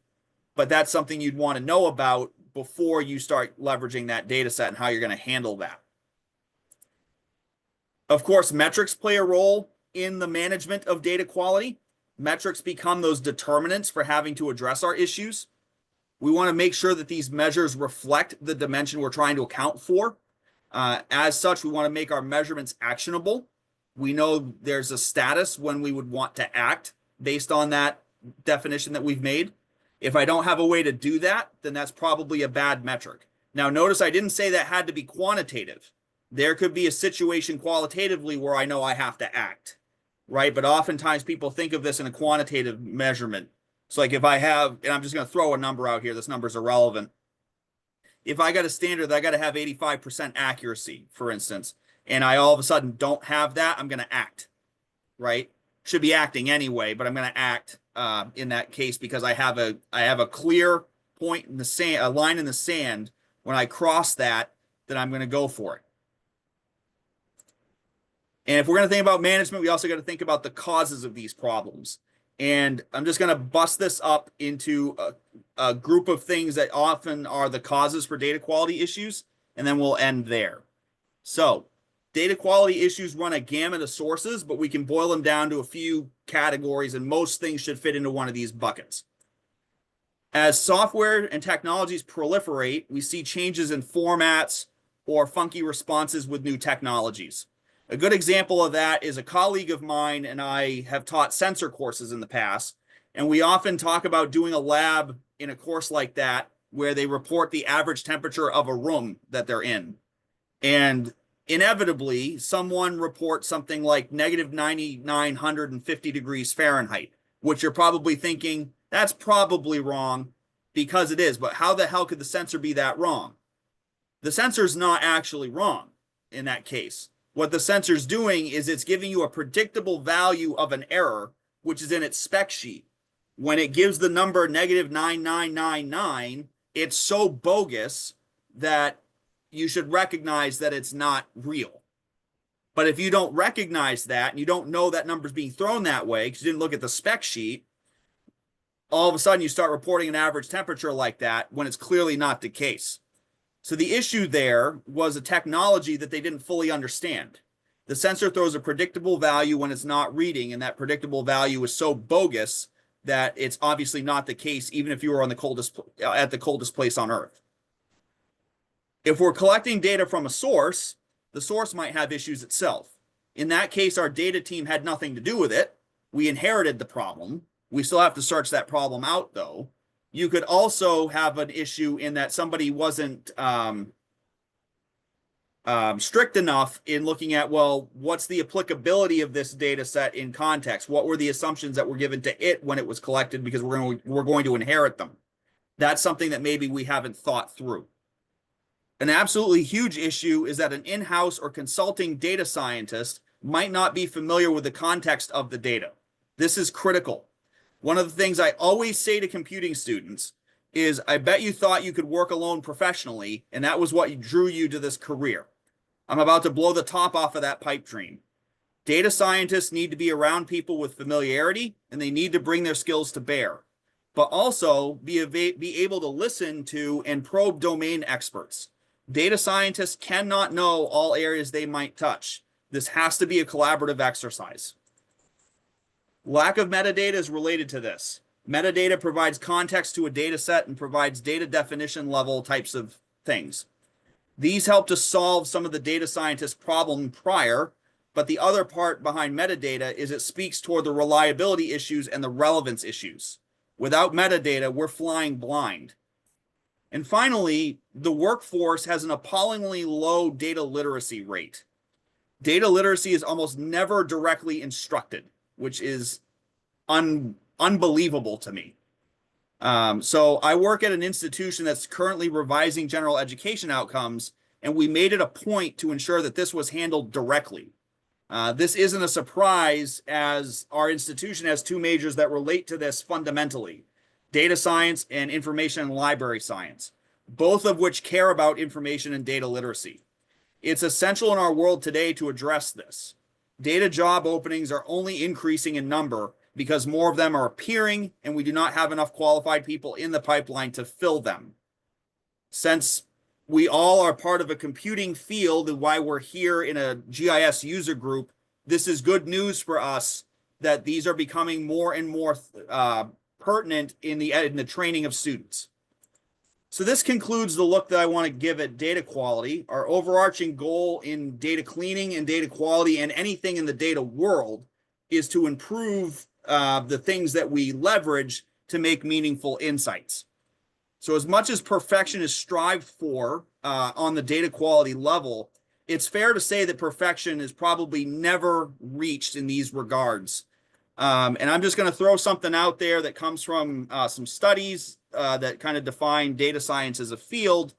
but that's something you'd want to know about before you start leveraging that data set and how you're going to handle that. Of course, metrics play a role in the management of data quality. Metrics become those determinants for having to address our issues. We want to make sure that these measures reflect the dimension we're trying to account for. As such, we want to make our measurements actionable. We know there's a status when we would want to act based on that definition that we've made. If I don't have a way to do that, then that's probably a bad metric. Now, notice I didn't say that had to be quantitative. There could be a situation qualitatively where I know I have to act, right? But oftentimes people think of this in a quantitative measurement. So like if I have, and I'm just going to throw a number out here, this number is irrelevant. If I got a standard that I got to have 85% accuracy, for instance, and I all of a sudden don't have that, I'm going to act, right? Should be acting anyway, but I'm going to act in that case because I have a clear point in the sand, a line in the sand. When I cross that, then I'm going to go for it. And if we're going to think about management, we also got to think about the causes of these problems. And I'm just going to bust this up into a group of things that often are the causes for data quality issues, and then we'll end there. So data quality issues run a gamut of sources, but we can boil them down to a few categories, and most things should fit into one of these buckets. As software and technologies proliferate, we see changes in formats or funky responses with new technologies. A good example of that is a colleague of mine and I have taught sensor courses in the past, and we often talk about doing a lab in a course like that where they report the average temperature of a room that they're in. And inevitably, someone reports something like negative 9,950 degrees Fahrenheit, which you're probably thinking, that's probably wrong, because it is. But how the hell could the sensor be that wrong? The sensor's not actually wrong in that case. What the sensor's doing is it's giving you a predictable value of an error, which is in its spec sheet. when it gives the number -9999, it's so bogus that you should recognize that it's not real. But if you don't recognize that and you don't know that number's being thrown that way because you didn't look at the spec sheet, all of a sudden you start reporting an average temperature like that when it's clearly not the case. So the issue there was a technology that they didn't fully understand. The sensor throws a predictable value when it's not reading, and that predictable value is so bogus that it's obviously not the case, even if you were on the at the coldest place on Earth. If we're collecting data from a source, the source might have issues itself. In that case, our data team had nothing to do with it. We inherited the problem. We still have to search that problem out, though. You could also have an issue in that somebody wasn't strict enough in looking at, well, what's the applicability of this data set in context? What were the assumptions that were given to it when it was collected, because we're going to inherit them? That's something that maybe we haven't thought through. An absolutely huge issue is that an in-house or consulting data scientist might not be familiar with the context of the data. This is critical. One of the things I always say to computing students is, I bet you thought you could work alone professionally, and that was what drew you to this career. I'm about to blow the top off of that pipe dream. Data scientists need to be around people with familiarity, and they need to bring their skills to bear, but also be able to listen to and probe domain experts. Data scientists cannot know all areas they might touch. This has to be a collaborative exercise. Lack of metadata is related to this. Metadata provides context to a data set and provides data definition level types of things. These help to solve some of the data scientist problem prior, but the other part behind metadata is it speaks toward the reliability issues and the relevance issues. Without metadata, we're flying blind. And finally, the workforce has an appallingly low data literacy rate. Data literacy is almost never directly instructed, which is unbelievable to me. So I work at an institution that's currently revising general education outcomes, and we made it a point to ensure that this was handled directly. This isn't a surprise, as our institution has two majors that relate to this fundamentally: data science and information and library science, both of which care about information and data literacy. It's essential in our world today to address this. Data job openings are only increasing in number because more of them are appearing, and we do not have enough qualified people in the pipeline to fill them. Since we all are part of a computing field and why we're here in a GIS user group, this is good news for us that these are becoming more and more pertinent in the training of students. So this concludes the look that I want to give at data quality. Our overarching goal in data cleaning and data quality and anything in the data world is to improve the things that we leverage to make meaningful insights. So as much as perfection is strived for on the data quality level, it's fair to say that perfection is probably never reached in these regards. And I'm just going to throw something out there that comes from some studies that kind of define data science as a field.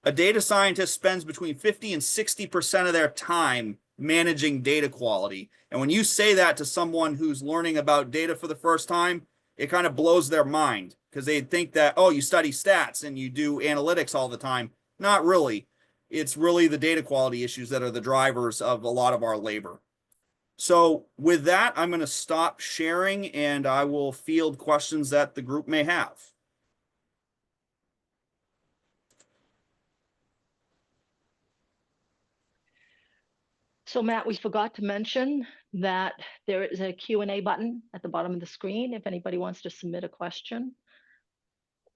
A data scientist spends between 50 and 60% of their time managing data quality. And when you say that to someone who's learning about data for the first time, it kind of blows their mind, because they think that, oh, you study stats and you do analytics all the time. Not really. It's really the data quality issues that are the drivers of a lot of our labor. So with that, I'm going to stop sharing, and I will field questions that the group may have. So Matt, we forgot to mention that there is a Q&A button at the bottom of the screen if anybody wants to submit a question,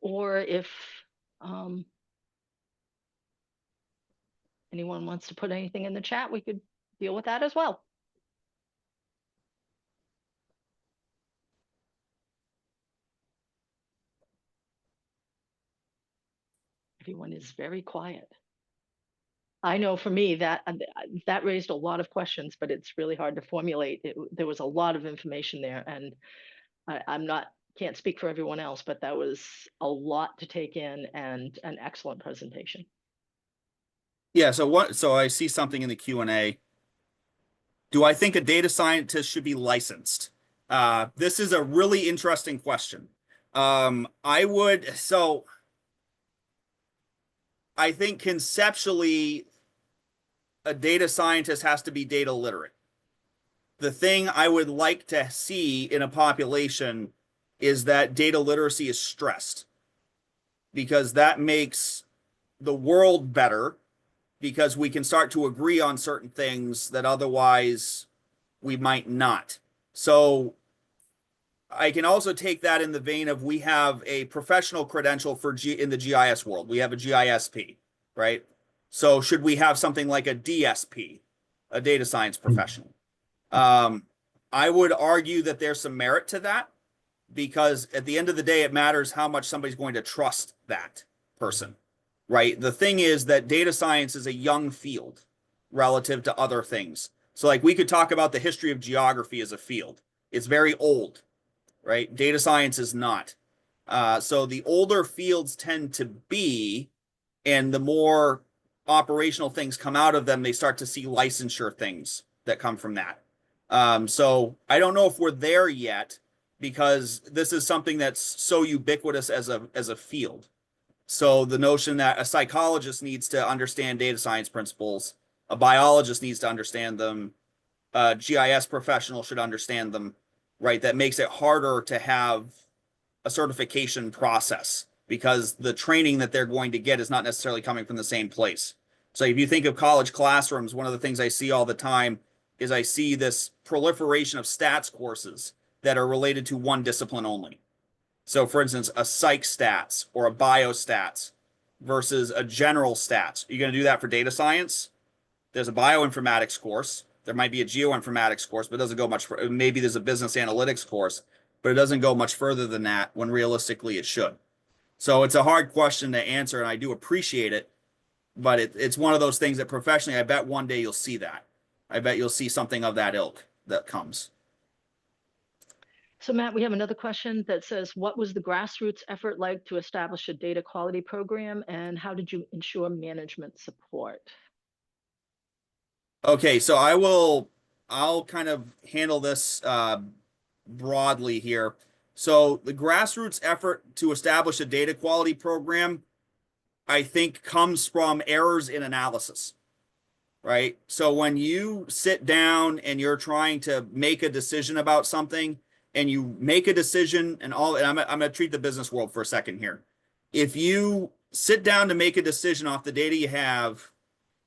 or if anyone wants to put anything in the chat, we could deal with that as well. Everyone is very quiet. I know for me that raised a lot of questions, but it's really hard to formulate. There was a lot of information there, and can't speak for everyone else, but that was a lot to take in and an excellent presentation. Yeah, so I see something in the Q&A. Do I think a data scientist should be licensed? This is a really interesting question. I think conceptually, a data scientist has to be data literate. The thing I would like to see in a population is that data literacy is stressed, because that makes the world better, because we can start to agree on certain things that otherwise we might not. So I can also take that in the vein of, we have a professional credential for in the GIS world. We have a GISP, right? So should we have something like a DSP, a data science professional? I would argue that there's some merit to that, because at the end of the day, it matters how much somebody's going to trust that person, right? The thing is that data science is a young field relative to other things. So like, we could talk about the history of geography as a field. It's very old, right? Data science is not. So the older fields tend to be, and the more operational things come out of them, they start to see licensure things that come from that. So I don't know if we're there yet, because this is something that's so ubiquitous as a field. So the notion that a psychologist needs to understand data science principles, a biologist needs to understand them, a GIS professional should understand them, right? That makes it harder to have a certification process, because the training that they're going to get is not necessarily coming from the same place. So if you think of college classrooms, one of the things I see all the time is I see this proliferation of stats courses that are related to one discipline only. So for instance, a psych stats or a biostats versus a general stats. Are you going to do that for data science? There's a bioinformatics course. There might be a geoinformatics course, but it doesn't go much further. Maybe there's a business analytics course, but it doesn't go much further than that, when realistically it should. So it's a hard question to answer, and I do appreciate it, but it's one of those things that professionally, I bet one day you'll see that. I bet you'll see something of that ilk that comes. So Matt, we have another question that says, what was the grassroots effort like to establish a data quality program, and how did you ensure management support? Okay, so I'll kind of handle this broadly here. So the grassroots effort to establish a data quality program, I think, comes from errors in analysis, right? So when you sit down and you're trying to make a decision about something, and you make a decision, and I'm going to treat the business world for a second here. If you sit down to make a decision off the data you have,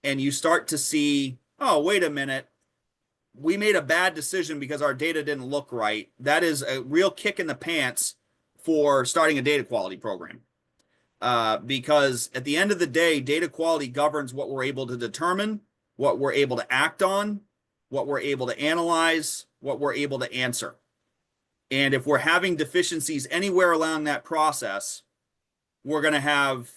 and you start to see, oh, wait a minute, we made a bad decision because our data didn't look right, that is a real kick in the pants for starting a data quality program. Because at the end of the day, data quality governs what we're able to determine, what we're able to act on, what we're able to analyze, what we're able to answer. And if we're having deficiencies anywhere along that process, we're going to have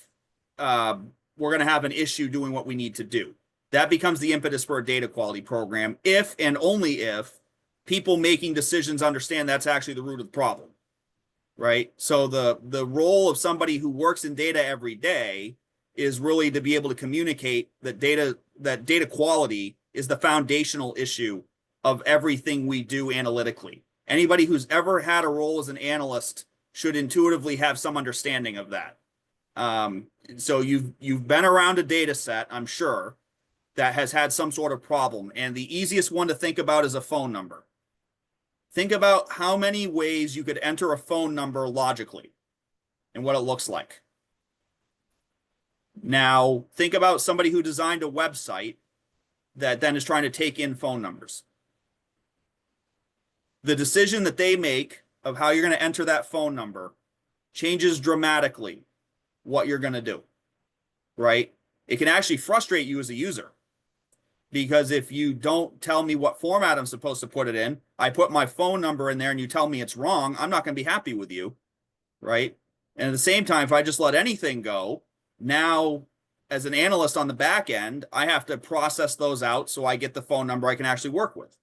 an issue doing what we need to do. That becomes the impetus for a data quality program, if and only if people making decisions understand that's actually the root of the problem, right? So the role of somebody who works in data every day is really to be able to communicate that data quality is the foundational issue of everything we do analytically. Anybody who's ever had a role as an analyst should intuitively have some understanding of that. So you've been around a data set, I'm sure, that has had some sort of problem. And the easiest one to think about is a phone number. Think about how many ways you could enter a phone number logically and what it looks like. Now, think about somebody who designed a website that then is trying to take in phone numbers. The decision that they make of how you're going to enter that phone number changes dramatically what you're going to do, right? It can actually frustrate you as a user, because if you don't tell me what format I'm supposed to put it in, I put my phone number in there and you tell me it's wrong, I'm not going to be happy with you, right? And at the same time, if I just let anything go, now as an analyst on the back end, I have to process those out so I get the phone number I can actually work with.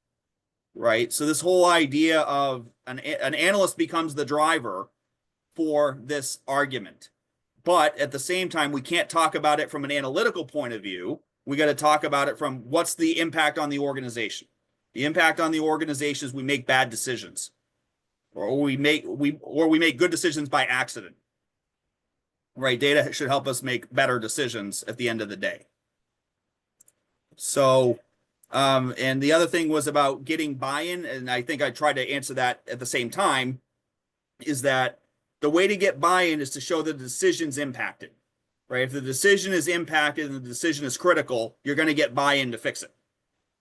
Right. So this whole idea of an analyst becomes the driver for this argument. But at the same time, we can't talk about it from an analytical point of view. We got to talk about it from, what's the impact on the organization? The impact on the organization is we make bad decisions. or we make good decisions by accident. Right? Data should help us make better decisions at the end of the day. So, and the other thing was about getting buy-in, and I think I tried to answer that at the same time, is that the way to get buy-in is to show that the decision's impacted, right? If the decision is impacted and the decision is critical, you're going to get buy-in to fix it,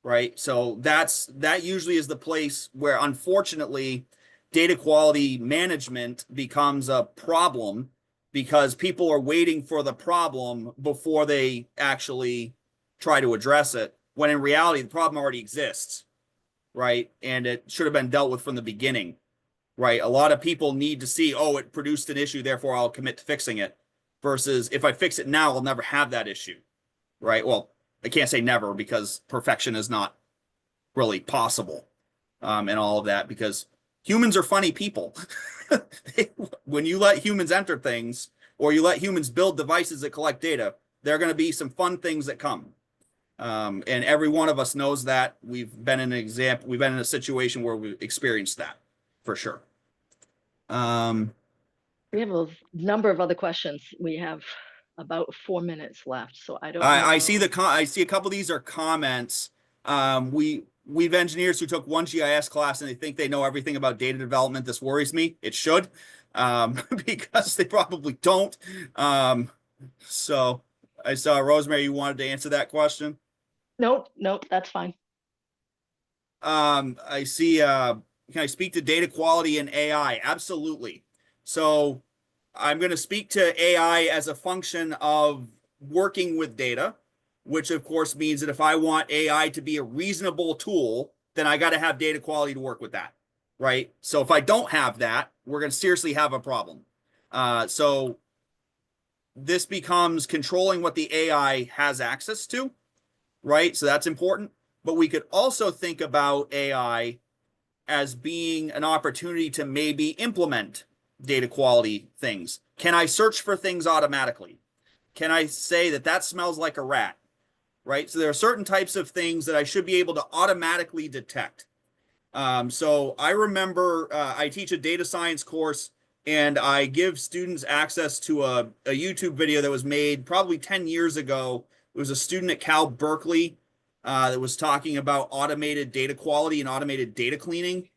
right? So that usually is the place where, unfortunately, data quality management becomes a problem, because people are waiting for the problem before they actually try to address it, when in reality, the problem already exists, right? And it should have been dealt with from the beginning, right? A lot of people need to see, oh, it produced an issue, therefore I'll commit to fixing it, versus if I fix it now, I'll never have that issue, right? Well, I can't say never, because perfection is not really possible, and all of that, because humans are funny people. When you let humans enter things, or you let humans build devices that collect data, there are going to be some fun things that come. And every one of us knows that. We've been in a situation where we've experienced that, for sure. We have a number of other questions. We have about 4 minutes left, so I don't know. I see a couple of these are comments. We've engineers who took one GIS class and they think they know everything about data development. This worries me. It should, because they probably don't. So I saw Rosemary, you wanted to answer that question. Nope, that's fine. I see, can I speak to data quality and AI? Absolutely. So I'm going to speak to AI as a function of working with data, which of course means that if I want AI to be a reasonable tool, then I got to have data quality to work with that, right? So if I don't have that, we're going to seriously have a problem. So this becomes controlling what the AI has access to, right? So that's important. But we could also think about AI as being an opportunity to maybe implement data quality things. Can I search for things automatically? Can I say that smells like a rat? Right? So there are certain types of things that I should be able to automatically detect. So I remember I teach a data science course, and I give students access to a YouTube video that was made probably 10 years ago. It was a student at Cal Berkeley that was talking about automated data quality and automated data cleaning.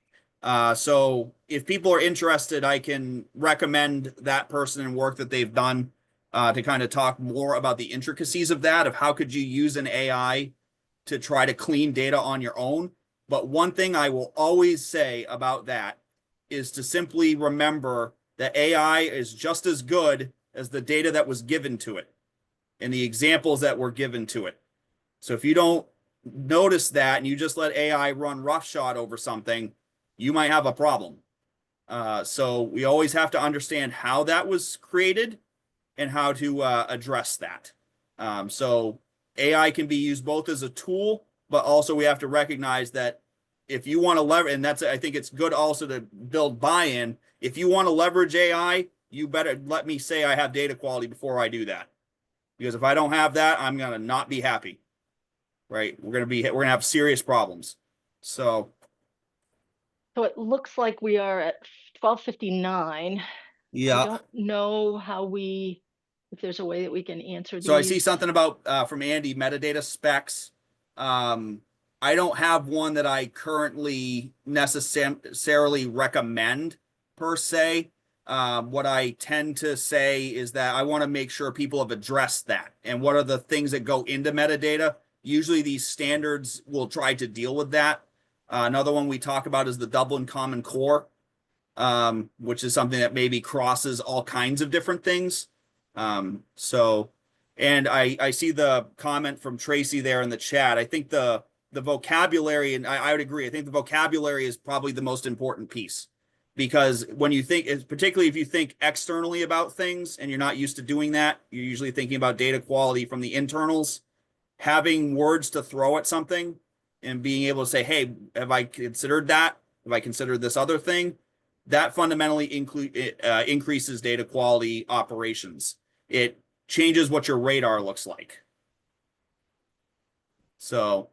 So if people are interested, I can recommend that person and work that they've done to kind of talk more about the intricacies of that, of how could you use an AI to try to clean data on your own. But one thing I will always say about that is to simply remember that AI is just as good as the data that was given to it and the examples that were given to it. So if you don't notice that and you just let AI run roughshod over something, you might have a problem. So we always have to understand how that was created and how to address that. So AI can be used both as a tool, but also we have to recognize that if you want to leverage, and I think it's good also to build buy-in. If you want to leverage AI, you better let me say I have data quality before I do that. Because if I don't have that, I'm going to not be happy. Right? We're going to have serious problems. So it looks like we are at 12:59. yeah. I don't know if there's a way that we can answer these. So I see something about from Andy, metadata specs. I don't have one that I currently necessarily recommend per se. What I tend to say is that I want to make sure people have addressed that. And what are the things that go into metadata? Usually these standards will try to deal with that. Another one we talk about is the Dublin Common Core, which is something that maybe crosses all kinds of different things. And I see the comment from Tracy there in the chat. I think the vocabulary, and I would agree, I think the vocabulary is probably the most important piece, because when you think, particularly if you think externally about things and you're not used to doing that, you're usually thinking about data quality from the internals, having words to throw at something and being able to say, hey, have I considered that? Have I considered this other thing? That fundamentally increases data quality operations. It changes what your radar looks like. So,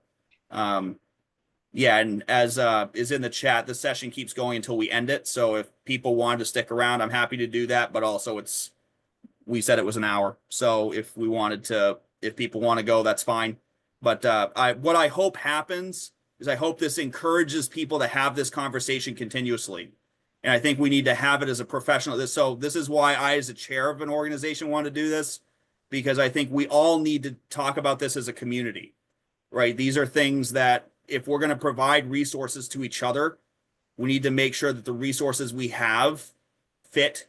Yeah, and as is in the chat, the session keeps going until we end it. So if people wanted to stick around, I'm happy to do that. But also we said it was an hour. So if people want to go, that's fine. But what I hope happens is I hope this encourages people to have this conversation continuously. And I think we need to have it as a professional. So this is why I, as a chair of an organization, want to do this, because I think we all need to talk about this as a community, right? These are things that if we're going to provide resources to each other, we need to make sure that the resources we have fit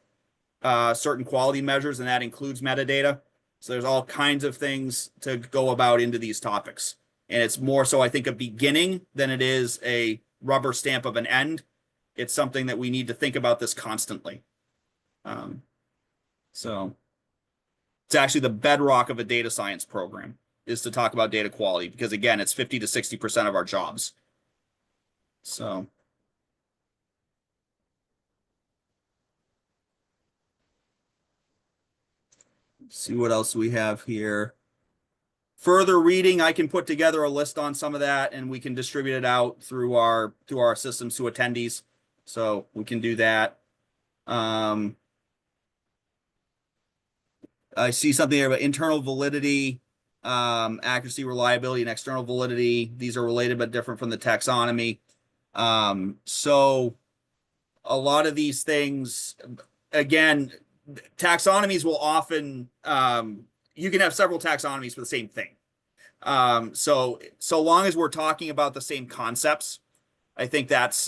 certain quality measures, and that includes metadata. So there's all kinds of things to go about into these topics. And it's more so, I think, a beginning than it is a rubber stamp of an end. It's something that we need to think about this constantly. So it's actually the bedrock of a data science program is to talk about data quality, because again, it's 50 to 60% of our jobs. So see what else we have here. Further reading, I can put together a list on some of that, and we can distribute it out through our systems to attendees. So we can do that. I see something here about internal validity, accuracy, reliability, and external validity. These are related but different from the taxonomy. So a lot of these things, again, taxonomies will often, you can have several taxonomies for the same thing. So long as we're talking about the same concepts, I think that's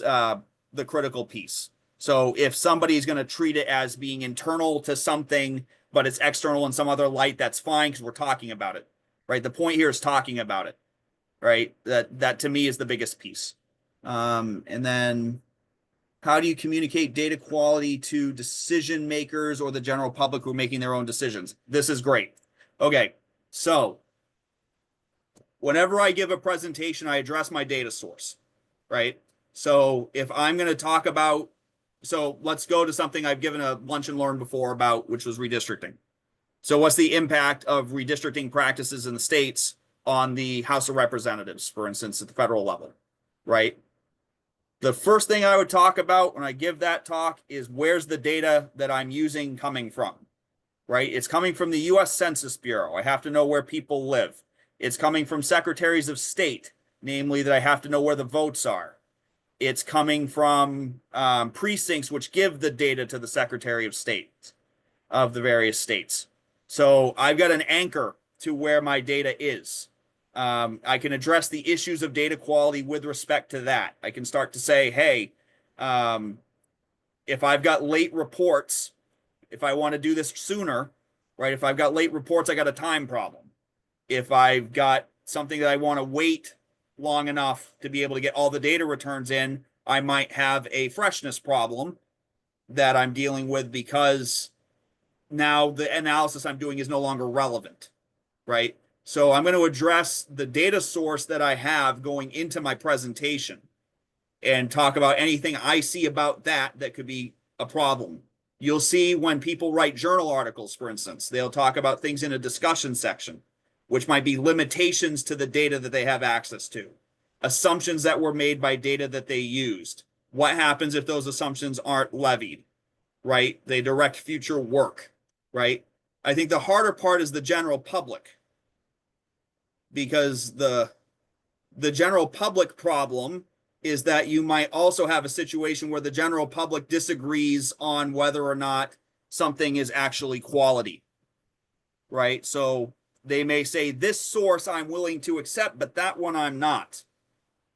the critical piece. So if somebody is going to treat it as being internal to something, but it's external in some other light, that's fine, because we're talking about it, right? The point here is talking about it, right? That to me is the biggest piece. And then how do you communicate data quality to decision makers or the general public who are making their own decisions? This is great. Okay, so whenever I give a presentation, I address my data source, right? So if I'm going to talk about, so let's go to something I've given a lunch and learn before about, which was redistricting. So what's the impact of redistricting practices in the states on the House of Representatives, for instance, at the federal level, right? The first thing I would talk about when I give that talk is where's the data that I'm using coming from, right? It's coming from the US Census Bureau. I have to know where people live. It's coming from secretaries of state, namely that I have to know where the votes are. It's coming from precincts, which give the data to the Secretary of State of the various states. So I've got an anchor to where my data is. I can address the issues of data quality with respect to that. I can start to say, hey, if I've got late reports, if I want to do this sooner, right? If I've got late reports, I got a time problem. If I've got something that I want to wait long enough to be able to get all the data returns in, I might have a freshness problem that I'm dealing with because now the analysis I'm doing is no longer relevant, right? So I'm going to address the data source that I have going into my presentation and talk about anything I see about that could be a problem. You'll see when people write journal articles, for instance, they'll talk about things in a discussion section, which might be limitations to the data that they have access to, assumptions that were made by data that they used. What happens if those assumptions aren't levied, right? They direct future work, right? I think the harder part is the general public, because the general public problem is that you might also have a situation where the general public disagrees on whether or not something is actually quality, right? So they may say, this source I'm willing to accept, but that one I'm not,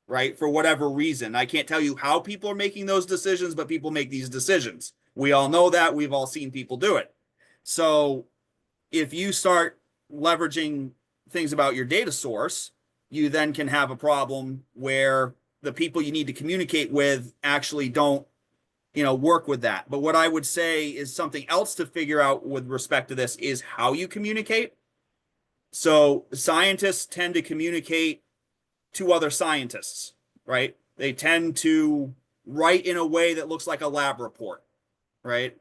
right? For whatever reason. I can't tell you how people are making those decisions, but people make these decisions. We all know that. We've all seen people do it. So if you start leveraging things about your data source, you then can have a problem where the people you need to communicate with actually don't, work with that. But what I would say is something else to figure out with respect to this is how you communicate. So scientists tend to communicate to other scientists, right? They tend to write in a way that looks like a lab report, right?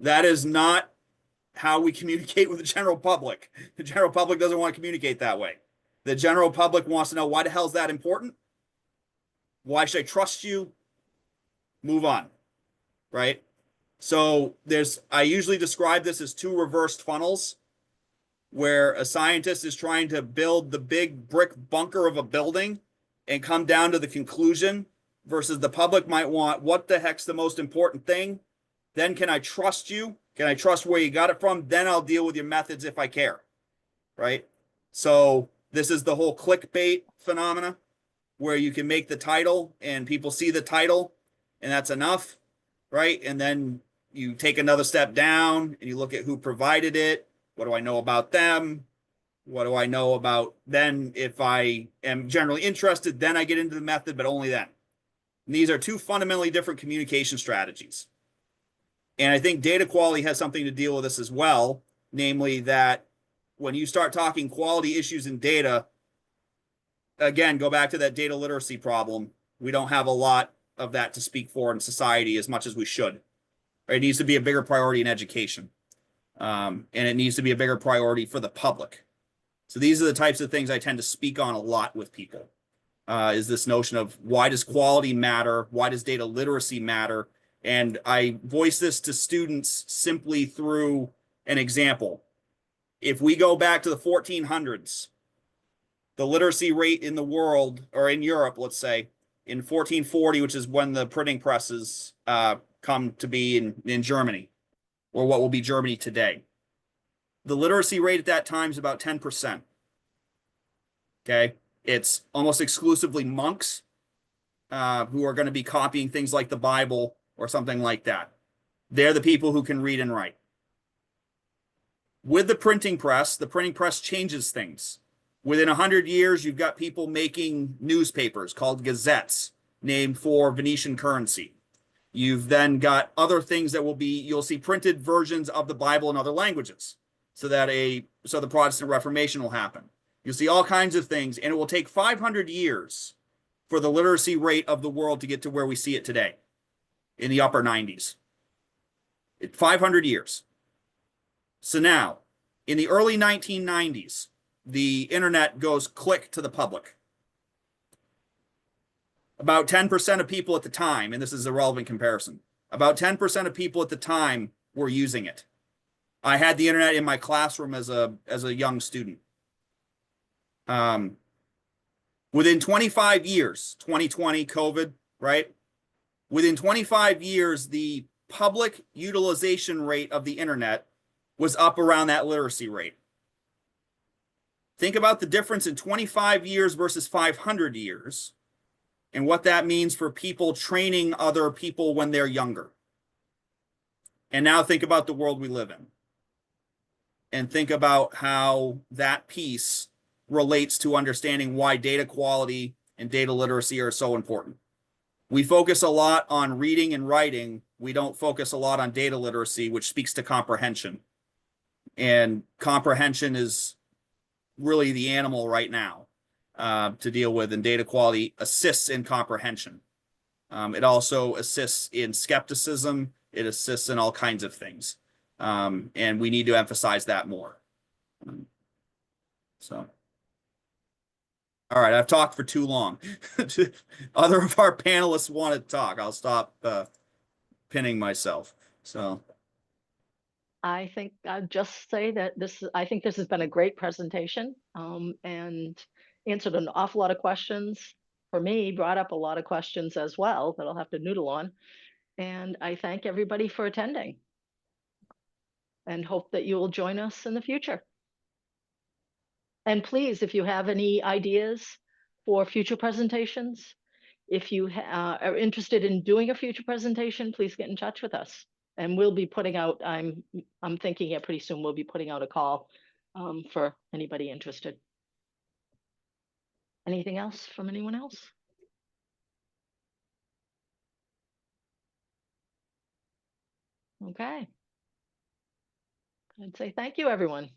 That is not how we communicate with the general public. The general public doesn't want to communicate that way. The general public wants to know, why the hell is that important? Why should I trust you? Move on, right? So I usually describe this as two reversed funnels, where a scientist is trying to build the big brick bunker of a building and come down to the conclusion, versus the public might want, what the heck's the most important thing? Then can I trust you? Can I trust where you got it from? Then I'll deal with your methods if I care, right? So this is the whole clickbait phenomena, where you can make the title and people see the title and that's enough, right? And then you take another step down and you look at who provided it. What do I know about them? What do I know about then? If I am generally interested, then I get into the method, but only then. And these are two fundamentally different communication strategies. And I think data quality has something to deal with this as well, namely that when you start talking quality issues in data, again, go back to that data literacy problem. We don't have a lot of that to speak for in society as much as we should. Right? It needs to be a bigger priority in education. And it needs to be a bigger priority for the public. So these are the types of things I tend to speak on a lot with people, is this notion of why does quality matter? Why does data literacy matter? And I voice this to students simply through an example. If we go back to the 1400s, the literacy rate in the world, or in Europe, let's say, in 1440, which is when the printing presses come to be in Germany, or what will be Germany today. The literacy rate at that time is about 10%. Okay, it's almost exclusively monks who are going to be copying things like the Bible or something like that. They're the people who can read and write. With the printing press changes things. Within 100 years, you've got people making newspapers called gazettes, named for Venetian currency. You've then got other things that you'll see printed versions of the Bible in other languages, so the Protestant Reformation will happen. You'll see all kinds of things, and it will take 500 years for the literacy rate of the world to get to where we see it today, in the upper 90s. 500 years. So now, in the early 1990s, the internet goes click to the public. About 10% of people at the time, and this is a relevant comparison, about 10% of people at the time were using it. I had the internet in my classroom as a young student. Within 25 years, 2020, COVID, right? Within 25 years, the public utilization rate of the internet was up around that literacy rate. Think about the difference in 25 years versus 500 years and what that means for people training other people when they're younger. And now think about the world we live in. And think about how that piece relates to understanding why data quality and data literacy are so important. We focus a lot on reading and writing. We don't focus a lot on data literacy, which speaks to comprehension. And comprehension is really the animal right now to deal with, and data quality assists in comprehension. It also assists in skepticism. It assists in all kinds of things. And we need to emphasize that more. All right, I've talked for too long. Other of our panelists want to talk. I'll stop pinning myself. So I think I'd just say that I think this has been a great presentation, and answered an awful lot of questions for me, brought up a lot of questions as well that I'll have to noodle on. And I thank everybody for attending and hope that you will join us in the future. And please, if you have any ideas for future presentations, if you are interested in doing a future presentation, please get in touch with us. And we'll be putting out, I'm thinking here pretty soon, we'll be putting out a call for anybody interested. Anything else from anyone else? Okay. I'd say thank you, everyone.